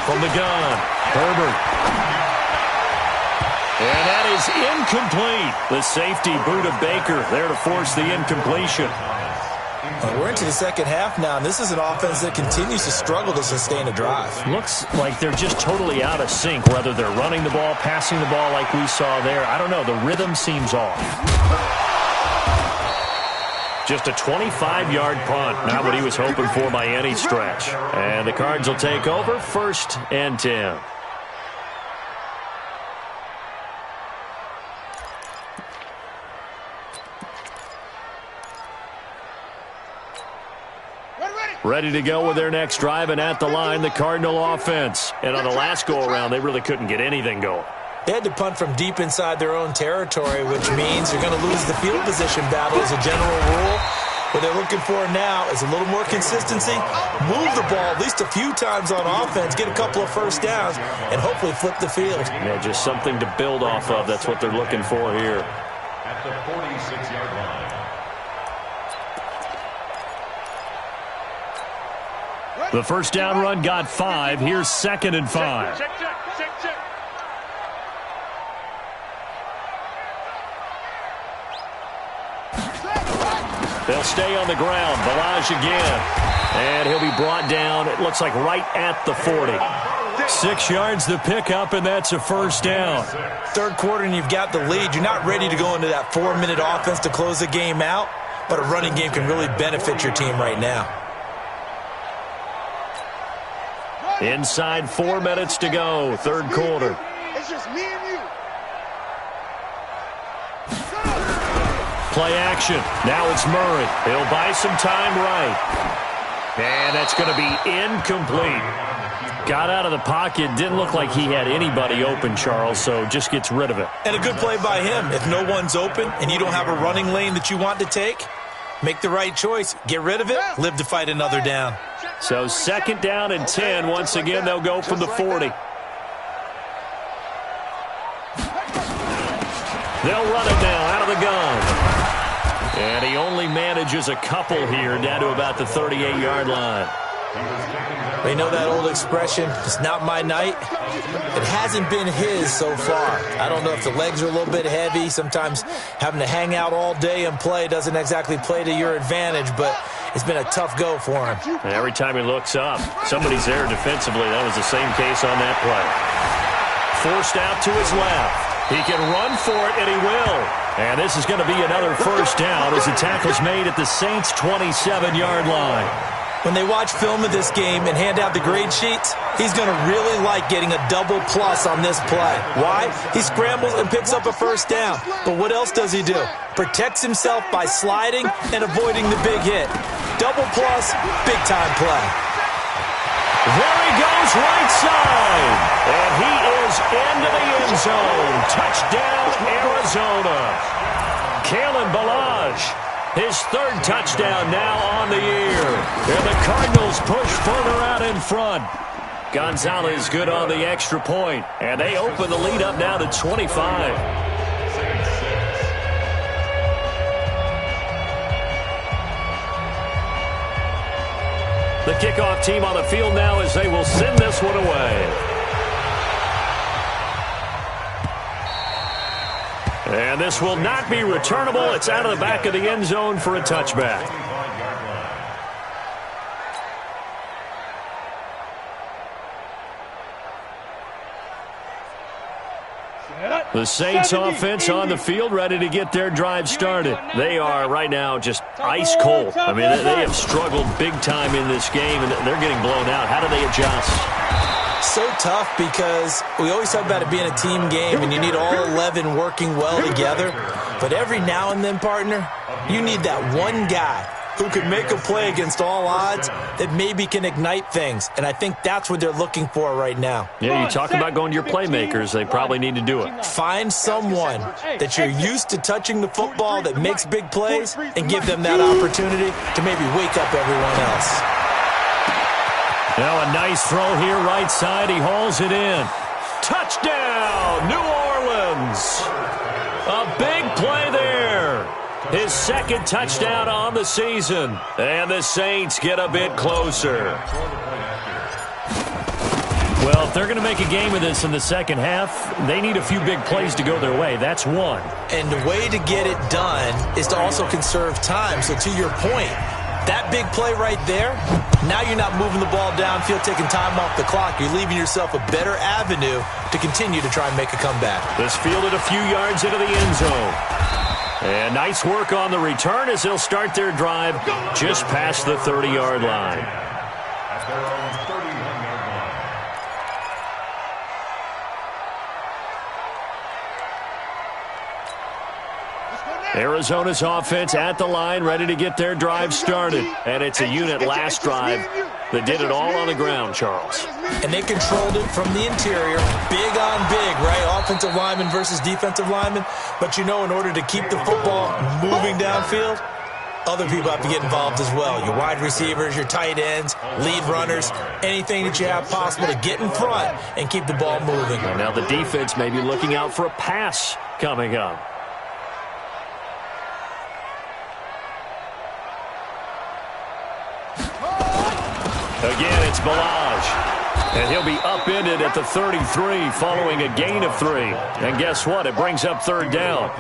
From the gun, Herbert. And that is incomplete. The safety, Buda Baker, there to force the incompletion. We're into the second half now, and this is an offense that continues to struggle to sustain a drive. Looks like they're just totally out of sync, whether they're running the ball, passing the ball like we saw there. I don't know. The rhythm seems off. Just a 25-yard punt. Not what he was hoping for by any stretch. And the Cards will take over 1st and 10. Ready to go with their next drive, and at the line, the Cardinal offense. And on the last go-around, they really couldn't get anything going. They had to punt from deep inside their own territory, which means you're going to lose the field position battle as a general rule. What they're looking for now is a little more consistency, move the ball at least a few times on offense, get a couple of first downs, and hopefully flip the field. Yeah, just something to build off of. That's what they're looking for here. At the 46-yard line. The first down run got 5. Here's 2nd and 5. Check. They'll stay on the ground. Balaj again. And he'll be brought down, it looks like right at the 40. 6 yards the pickup, and that's a first down. 3rd quarter, and you've got the lead. You're not ready to go into that 4-minute offense to close the game out, but a running game can really benefit your team right now. Inside 4 minutes to go, 3rd quarter. It's just me and you. Play action. Now it's Murray. He'll buy some time right. And that's going to be incomplete. Got out of the pocket. Didn't look like he had anybody open, Charles, so just gets rid of it. And a good play by him. If no one's open and you don't have a running lane that you want to take, make the right choice. Get rid of it. Live to fight another down. So 2nd down and 10. Once again, they'll go from the 40. They'll run it now out of the gun. And he only manages a couple here down to about the 38-yard line. They know that old expression, it's not my night. It hasn't been his so far. I don't know if the legs are a little bit heavy. Sometimes having to hang out all day and play doesn't exactly play to your advantage, but it's been a tough go for him. And every time he looks up, somebody's there defensively. That was the same case on that play. forced out to his left. He can run for it, and he will. And this is going to be another first down as the tackle's made at the Saints' 27-yard line. When they watch film of this game and hand out the grade sheets, he's going to really like getting a double plus on this play. Why? He scrambles and picks up a first down. But what else does he do? Protects himself by sliding and avoiding the big hit. Double plus, big-time play. There he goes right side. And he is into the end zone. Touchdown, Arizona. Kalen Ballage. His third touchdown now on the year. And the Cardinals push further out in front. Gonzalez good on the extra point. And they open the lead up now to 25. The kickoff team on the field now as they will send this one away. And this will not be returnable. It's out of the back of the end zone for a touchback. The Saints offense on the field ready to get their drive started. They are right now just ice cold. I mean, they have struggled big time in this game, and they're getting blown out. How do they adjust? So tough because we always talk about it being a team game and you need all 11 working well together. But every now and then, partner, you need that one guy who can make a play against all odds that maybe can ignite things. And I think that's what they're looking for right now. Yeah, you talk about going to your playmakers. They probably need to do it. Find someone that you're used to touching the football that makes big plays and give them that opportunity to maybe wake up everyone else. Now a nice throw here right side. He hauls it in. Touchdown, New Orleans. A big play there. His second touchdown on the season. And the Saints get a bit closer. Well, if they're going to make a game of this in the second half, they need a few big plays to go their way. That's one. And the way to get it done is to also conserve time. So to your point, that big play right there, now you're not moving the ball downfield, taking time off the clock. You're leaving yourself a better avenue to continue to try and make a comeback. This fielded a few yards into the end zone. And nice work on the return as they'll start their drive just past the 30-yard line. At their own 31-yard line. Arizona's offense at the line, ready to get their drive started. And it's a unit last drive that did it all on the ground, Charles. And they controlled it from the interior. Big on big, right? Offensive lineman versus defensive lineman. But, you know, in order to keep the football moving downfield, other people have to get involved as well. Your wide receivers, your tight ends, lead runners, anything that you have possible to get in front and keep the ball moving. And now the defense may be looking out for a pass coming up. Again, it's Ballage. And he'll be upended at the 33 following a gain of 3. And guess what? It brings up third down.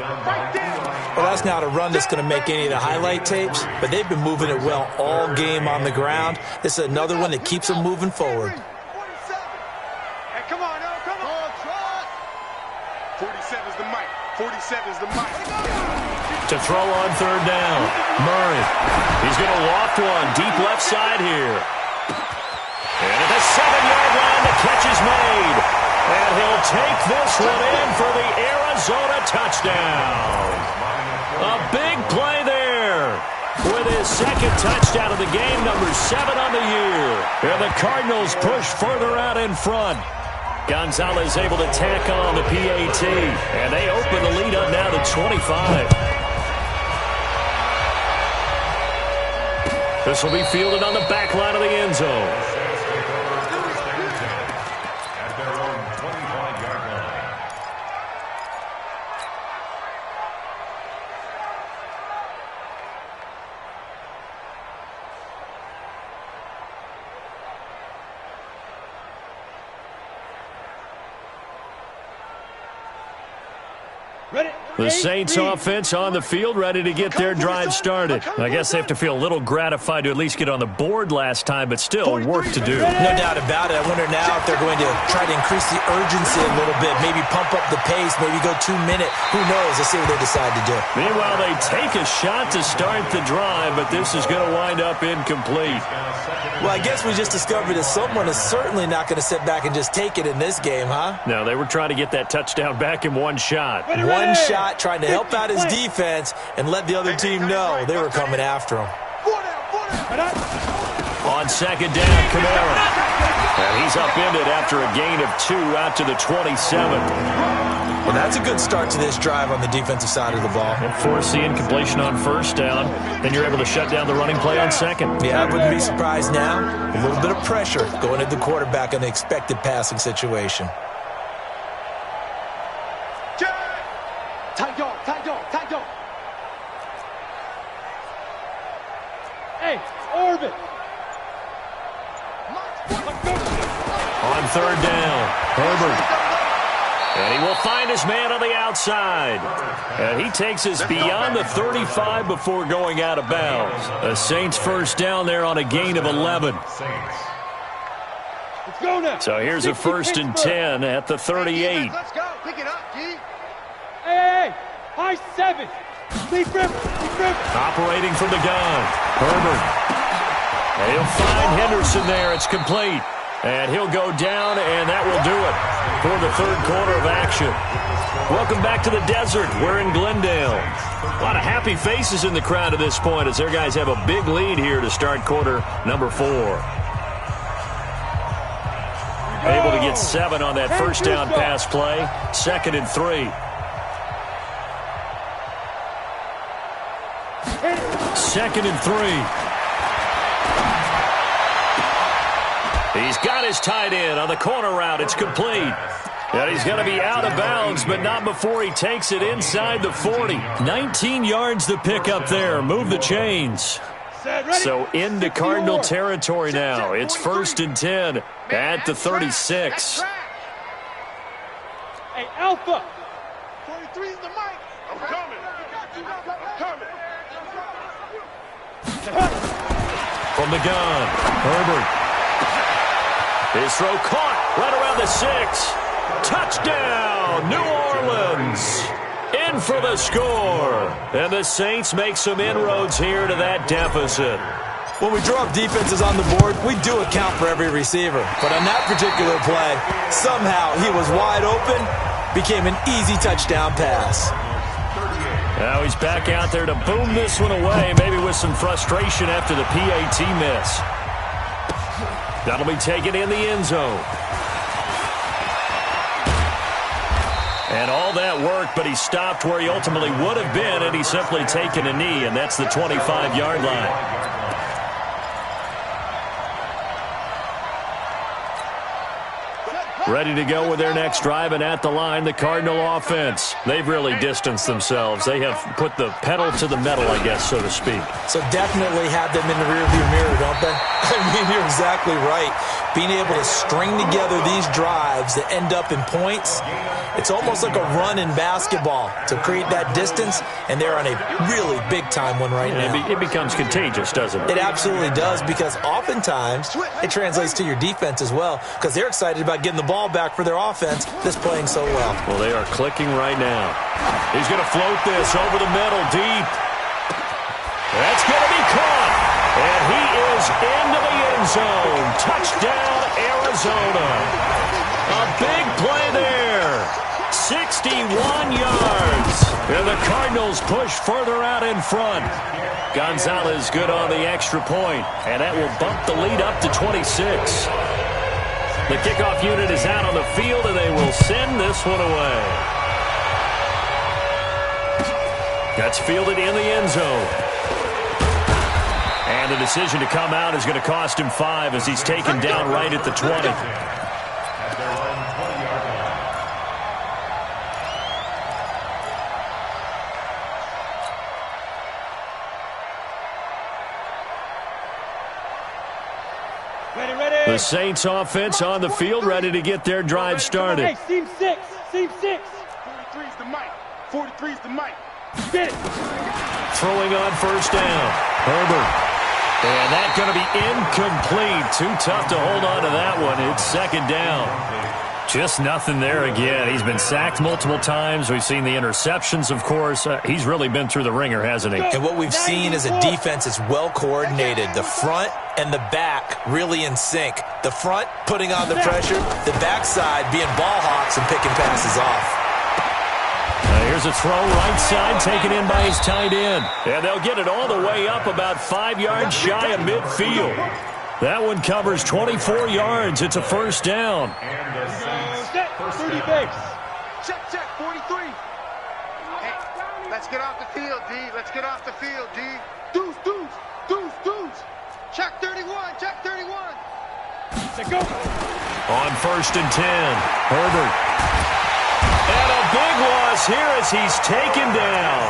Well, that's not a run that's going to make any of the highlight tapes, but they've been moving it well all game on the ground. This is another one that keeps them moving forward. Hey, come on, yo, come on. 47's the mic. 47's the mic. To throw on third down. Murray. He's going to loft one deep left side here. And at the 7-yard line, the catch is made. And he'll take this one in for the Arizona touchdown. A big play there. With his second touchdown of the game, number 7 on the year. And the Cardinals push further out in front. Gonzalez able to tack on the PAT. And they open the lead up now to 25. This will be fielded on the back line of the end zone. At their own 25-yard line. Ready? The Saints offense on the field, ready to get their drive started. I guess they have to feel a little gratified to at least get on the board last time, but still work to do. No doubt about it. I wonder now if they're going to try to increase the urgency a little bit, maybe pump up the pace, maybe go 2 minute. Who knows? Let's see what they decide to do. Meanwhile, they take a shot to start the drive, but this is going to wind up incomplete. Well, I guess we just discovered that someone is certainly not going to sit back and just take it in this game, huh? No, they were trying to get that touchdown back in one shot. One shot, trying to help out his defense and let the other team know they were coming after him. On second down, Kamara. And he's upended after a gain of 2 out to the 27. Well, that's a good start to this drive on the defensive side of the ball. And force the incompletion on first down. Then you're able to shut down the running play on second. Yeah, I wouldn't be surprised now. A little bit of pressure going at the quarterback in the expected passing situation. Tight dog, tight dog, tight dog. Hey, orbit. On third down, Herbert. And he will find his man on the outside. And he takes us beyond the 35 before going out of bounds. The Saints first down there on a gain of 11. Let's go now. So here's a first and 10 at the 38. Let's go. Pick it up, G. Hey, high 7. Deep river, deep river. Operating from the gun, Herbert. And he'll find Henderson there. It's complete. And he'll go down, and that will do it for the third quarter of action. Welcome back to the desert. We're in Glendale. A lot of happy faces in the crowd at this point as their guys have a big lead here to start quarter number 4. Able to get 7 on that first down pass play. 2nd and 3. 2nd and 3. He's got his tight end on the corner route. It's complete. And he's going to be out of bounds, but not before he takes it inside the 40. 19 yards to pick up there. Move the chains. So into Cardinal territory now. It's 1st and 10 at the 36. Hey, Alpha. 23 is the mic. I'm coming. I'm coming. From the gun, Herbert. His throw caught right around the 6. Touchdown, New Orleans. In for the score. And the Saints make some inroads here to that deficit. When we draw up defenses on the board, we do account for every receiver. But on that particular play, somehow he was wide open, became an easy touchdown pass. Now he's back out there to boom this one away, maybe with some frustration after the PAT miss. That'll be taken in the end zone. And all that work, but he stopped where he ultimately would have been, and he's simply taken a knee, and that's the 25-yard line. Ready to go with their next drive, and at the line, the Cardinal offense. They've really distanced themselves. They have put the pedal to the metal, I guess, so to speak. So definitely have them in the rearview mirror, don't they? I mean, you're exactly right. Being able to string together these drives that end up in points, it's almost like a run in basketball to create that distance, and they're on a really big-time one right now. It becomes contagious, doesn't it? It absolutely does, because oftentimes it translates to your defense as well, because they're excited about getting the ball back for their offense that's playing so well. Well, they are clicking right now. He's going to float this over the middle, deep. That's going to be caught. And he is into the end zone. Touchdown, Arizona. A big play there. 61 yards. And the Cardinals push further out in front. Gonzalez good on the extra point, and that will bump the lead up to 26. The kickoff unit is out on the field, and they will send this one away. That's fielded in the end zone. And the decision to come out is going to cost him 5 as he's taken down right at the 20. The Saints offense on the field, ready to get their drive started. Hey, seam 6. Seam 6. 43 is the mic. 43 is the mic. Get it. Throwing on first down. Herbert. And that's going to be incomplete. Too tough to hold on to that one. It's second down. Just nothing there again. He's been sacked multiple times. We've seen the interceptions, of course. He's really been through the ringer, hasn't he? And what we've seen is a defense that's well coordinated. The front and the back really in sync. The front putting on the pressure, the backside being ball hawks and picking passes off. Here's a throw right side taken in by his tight end. And they'll get it all the way up about 5 yards shy of midfield. That one covers 24 yards. It's a first down. Set. 30 base. Check, 43. Hey, let's get off the field, D. Let's get off the field, D. Deuce. Check 31. Check 31. Let go. On first and 10, Herbert. And a big loss here as he's taken down.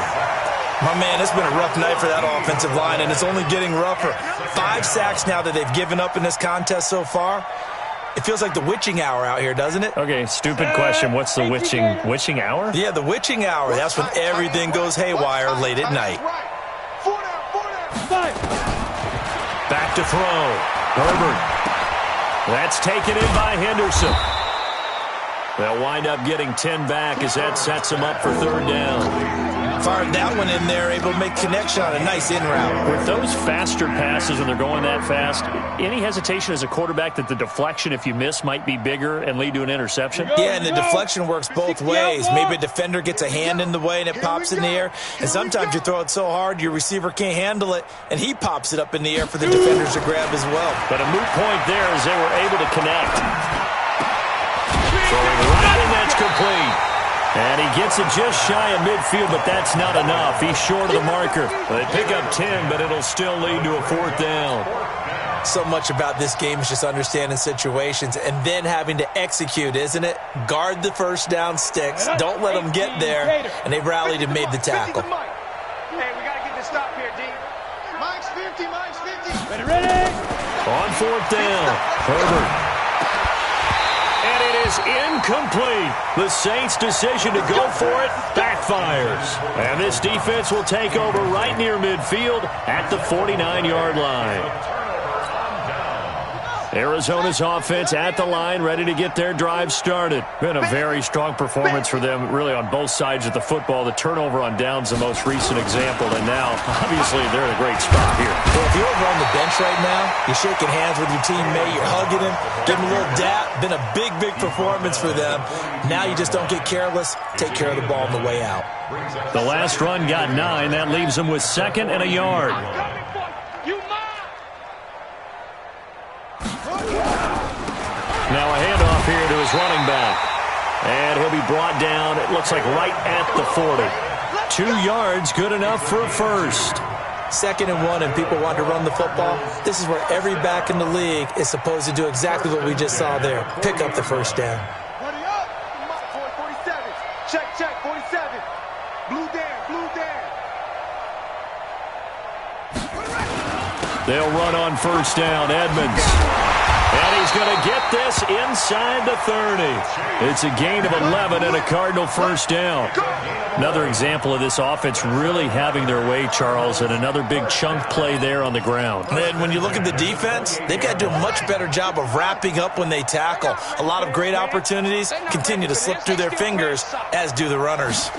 My man, it's been a rough night for that offensive line, and it's only getting rougher. 5 sacks now that they've given up in this contest so far. It feels like the witching hour out here, doesn't it? Okay, stupid question. What's the witching hour? Yeah, the witching hour. That's when everything goes haywire late at night. 4 down. 5. Back to throw. Herbert. That's taken in by Henderson. They'll wind up getting 10 back as that sets them up for third down. Fired that one in there, able to make connection on a nice in route. With those faster passes when they're going that fast, any hesitation as a quarterback that the deflection, if you miss, might be bigger and lead to an interception? Yeah, and the deflection works both ways. Maybe a defender gets a hand in the way and it pops in the air. And sometimes you throw it so hard your receiver can't handle it, and he pops it up in the air for the defenders to grab as well. But a moot point there as they were able to connect. Throwing right, and that's complete. And he gets it just shy of midfield, but that's not enough. He's short of the marker. They pick up 10, but it'll still lead to a fourth down. So much about this game is just understanding situations and then having to execute, isn't it? Guard the first down sticks. Don't let them get there. And they rallied and made the tackle. Hey, we got to get this stop here, D. Mike's 50. Ready. On fourth down, Herbert. And it is incomplete. The Saints' decision to go for it backfires. And this defense will take over right near midfield at the 49-yard line. Arizona's offense at the line, ready to get their drive started. Been a very strong performance for them, really, on both sides of the football. The turnover on downs, the most recent example, and now, obviously, they're in a great spot here. Well, if you're over on the bench right now, you're shaking hands with your teammate, you're hugging him, giving him a little dap. Been a big performance for them. Now you just don't get careless. Take care of the ball on the way out. The last run got 9. That leaves them with 2nd and a yard. Now a handoff here to his running back. And he'll be brought down, it looks like right at the 40. 2 yards, good enough for a first. 2nd and 1, and people want to run the football. This is where every back in the league is supposed to do exactly what we just saw there. Pick up the first down. Buddy up. 47. Check, 47. Blue down. They'll run on first down, Edmonds. And he's going to get this inside the 30. It's a gain of 11 and a Cardinal first down. Another example of this offense really having their way, Charles, and another big chunk play there on the ground. And when you look at the defense, they've got to do a much better job of wrapping up when they tackle. A lot of great opportunities continue to slip through their fingers, as do the runners.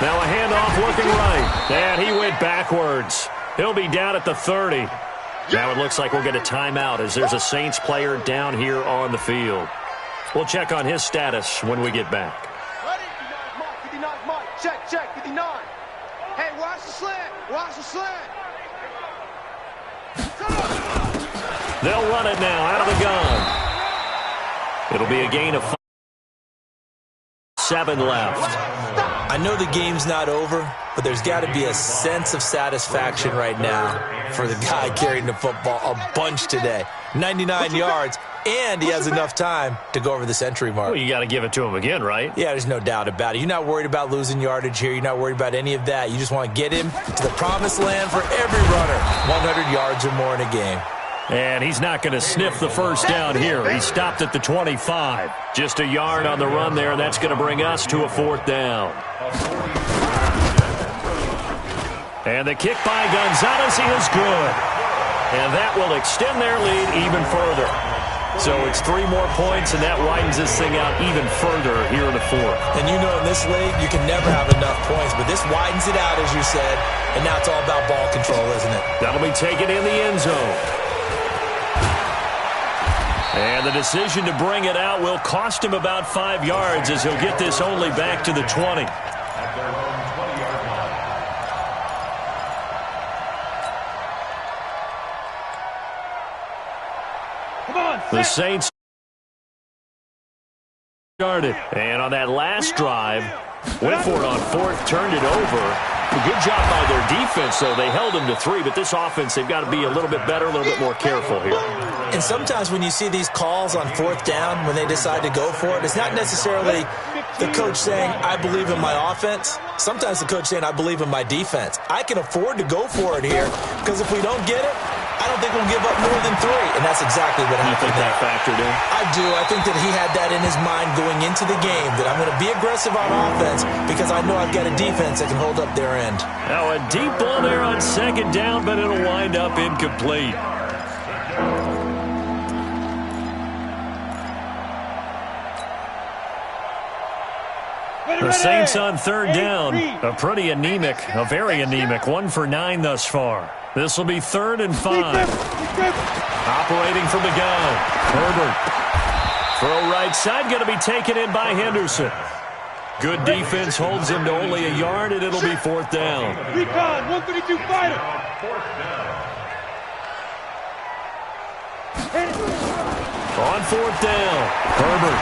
Now a handoff looking right. And he went backwards. He'll be down at the 30. Now it looks like we'll get a timeout as there's a Saints player down here on the field. We'll check on his status when we get back. Ready? 59 Mike. Check, 59. Hey, watch the slant. They'll run it now out of the gun. It'll be a gain of 5. 7 left. I know the game's not over, but there's got to be a sense of satisfaction right now for the guy carrying the football a bunch today. 99 yards, and he has enough time to go over the century mark. Well, you got to give it to him again, right? Yeah, there's no doubt about it. You're not worried about losing yardage here. You're not worried about any of that. You just want to get him to the promised land for every runner. 100 yards or more in a game. And he's not going to sniff the first down here. He stopped at the 25. Just a yard on the run there, and that's going to bring us to a 4th down. And the kick by Gonzalez is good. And that will extend their lead even further. So it's 3 more points, and that widens this thing out even further here in the 4th. And you know in this league, you can never have enough points, but this widens it out, as you said, and now it's all about ball control, isn't it? That'll be taken in the end zone. And the decision to bring it out will cost him about 5 yards as he'll get this only back to the 20. At their own 20-yard line. Come on, The Saints started. And on that last drive, went for it on 4th, turned it over. A good job by their defense, though. They held them to 3, but this offense, they've got to be a little bit better, a little bit more careful here. And sometimes when you see these calls on 4th down, when they decide to go for it, it's not necessarily the coach saying, I believe in my offense. Sometimes the coach saying, I believe in my defense. I can afford to go for it here, because if we don't get it, I don't think we'll give up more than 3. And that's exactly what happened. You think that factored in? I do. I think that he had that in his mind going into the game, that I'm going to be aggressive on offense because I know I've got a defense that can hold up their end. Now a deep ball there on 2nd down, but it'll wind up incomplete. The Saints on 3rd down, a pretty anemic, a very anemic, 1 for 9 thus far. This will be 3rd and 5. Operating from the gun, Herbert. Throw right side, going to be taken in by Henderson. Good defense holds him to only a yard, and it'll be 4th down. Recon, 132 fighter. On 4th down, Herbert.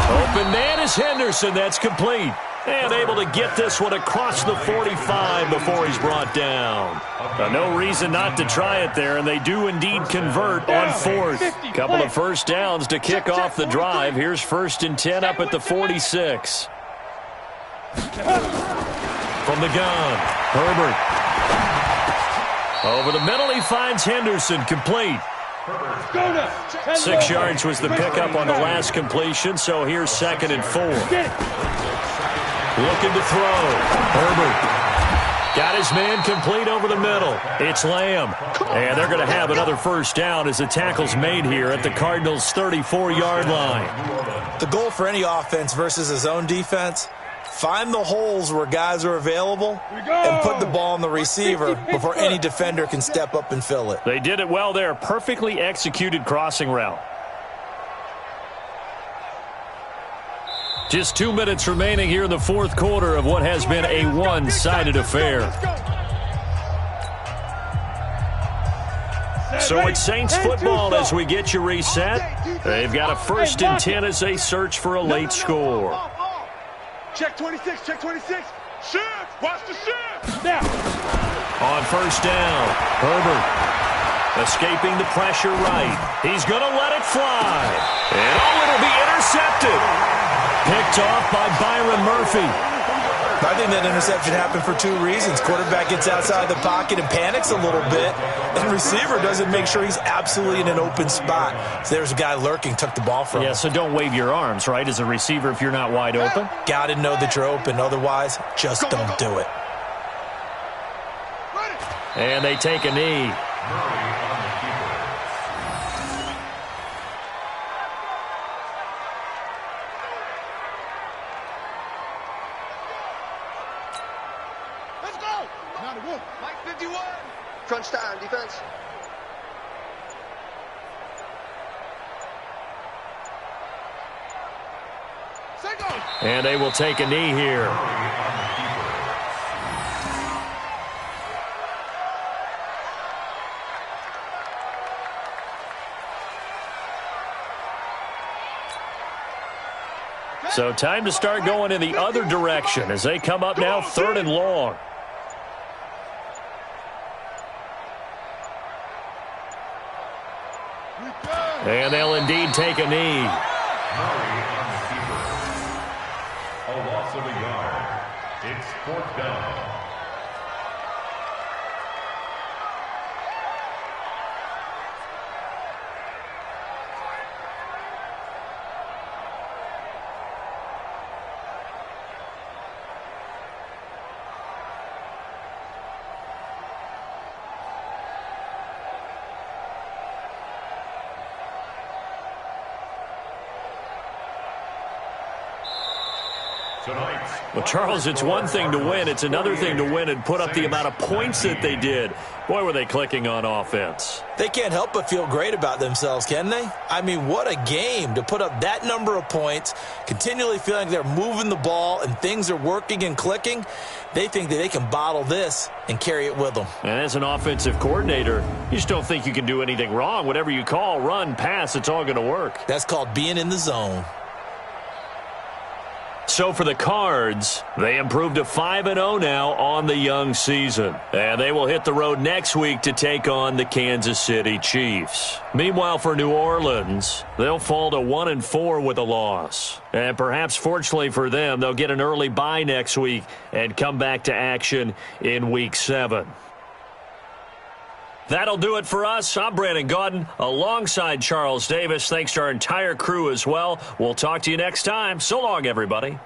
Open man is Henderson. That's complete. And able to get this one across the 45 before he's brought down. No reason not to try it there, and they do indeed convert on 4th. Couple of first downs to kick off the drive. Here's 1st and 10 up at the 46. From the gun, Herbert. Over the middle, he finds Henderson, complete. 6 yards was the pickup on the last completion, so here's 2nd and 4. Looking to throw. Herbert got his man complete over the middle. It's Lamb. And they're going to have another first down as the tackle's made here at the Cardinals' 34-yard line. The goal for any offense versus his own defense, find the holes where guys are available and put the ball on the receiver before any defender can step up and fill it. They did it well there. Perfectly executed crossing route. Just 2 minutes remaining here in the 4th quarter of what has been a one-sided affair. So it's Saints football as we get you reset. They've got a 1st and 10 as they search for a late score. Check 26, check 26. Shift, watch the shift. Now. On 1st down, Herbert escaping the pressure right. He's going to let it fly. And it'll be intercepted. Picked off by Byron Murphy. I think that interception happened for 2 reasons. Quarterback gets outside the pocket and panics a little bit, and receiver doesn't make sure he's absolutely in an open spot. So there's a guy lurking, took the ball from him. Yeah, so don't wave your arms, right, as a receiver if you're not wide open. Got to know that you're open. Otherwise, just don't do it. And they take a knee. Crunch time, defense. And they will take a knee here. So time to start going in the other direction as they come up now 3rd and long. And they'll indeed take a knee. A loss of a yard. It's 4th down. Well, Charles, it's one thing to win. It's another thing to win and put up the amount of points that they did. Boy, were they clicking on offense. They can't help but feel great about themselves, can they? I mean, what a game to put up that number of points, continually feeling they're moving the ball and things are working and clicking. They think that they can bottle this and carry it with them. And as an offensive coordinator, you just don't think you can do anything wrong. Whatever you call, run, pass, it's all going to work. That's called being in the zone. So for the Cards, they improved to 5-0 now on the young season. And they will hit the road next week to take on the Kansas City Chiefs. Meanwhile, for New Orleans, they'll fall to 1-4 with a loss. And perhaps fortunately for them, they'll get an early bye next week and come back to action in Week 7. That'll do it for us. I'm Brandon Gaudin alongside Charles Davis. Thanks to our entire crew as well. We'll talk to you next time. So long, everybody.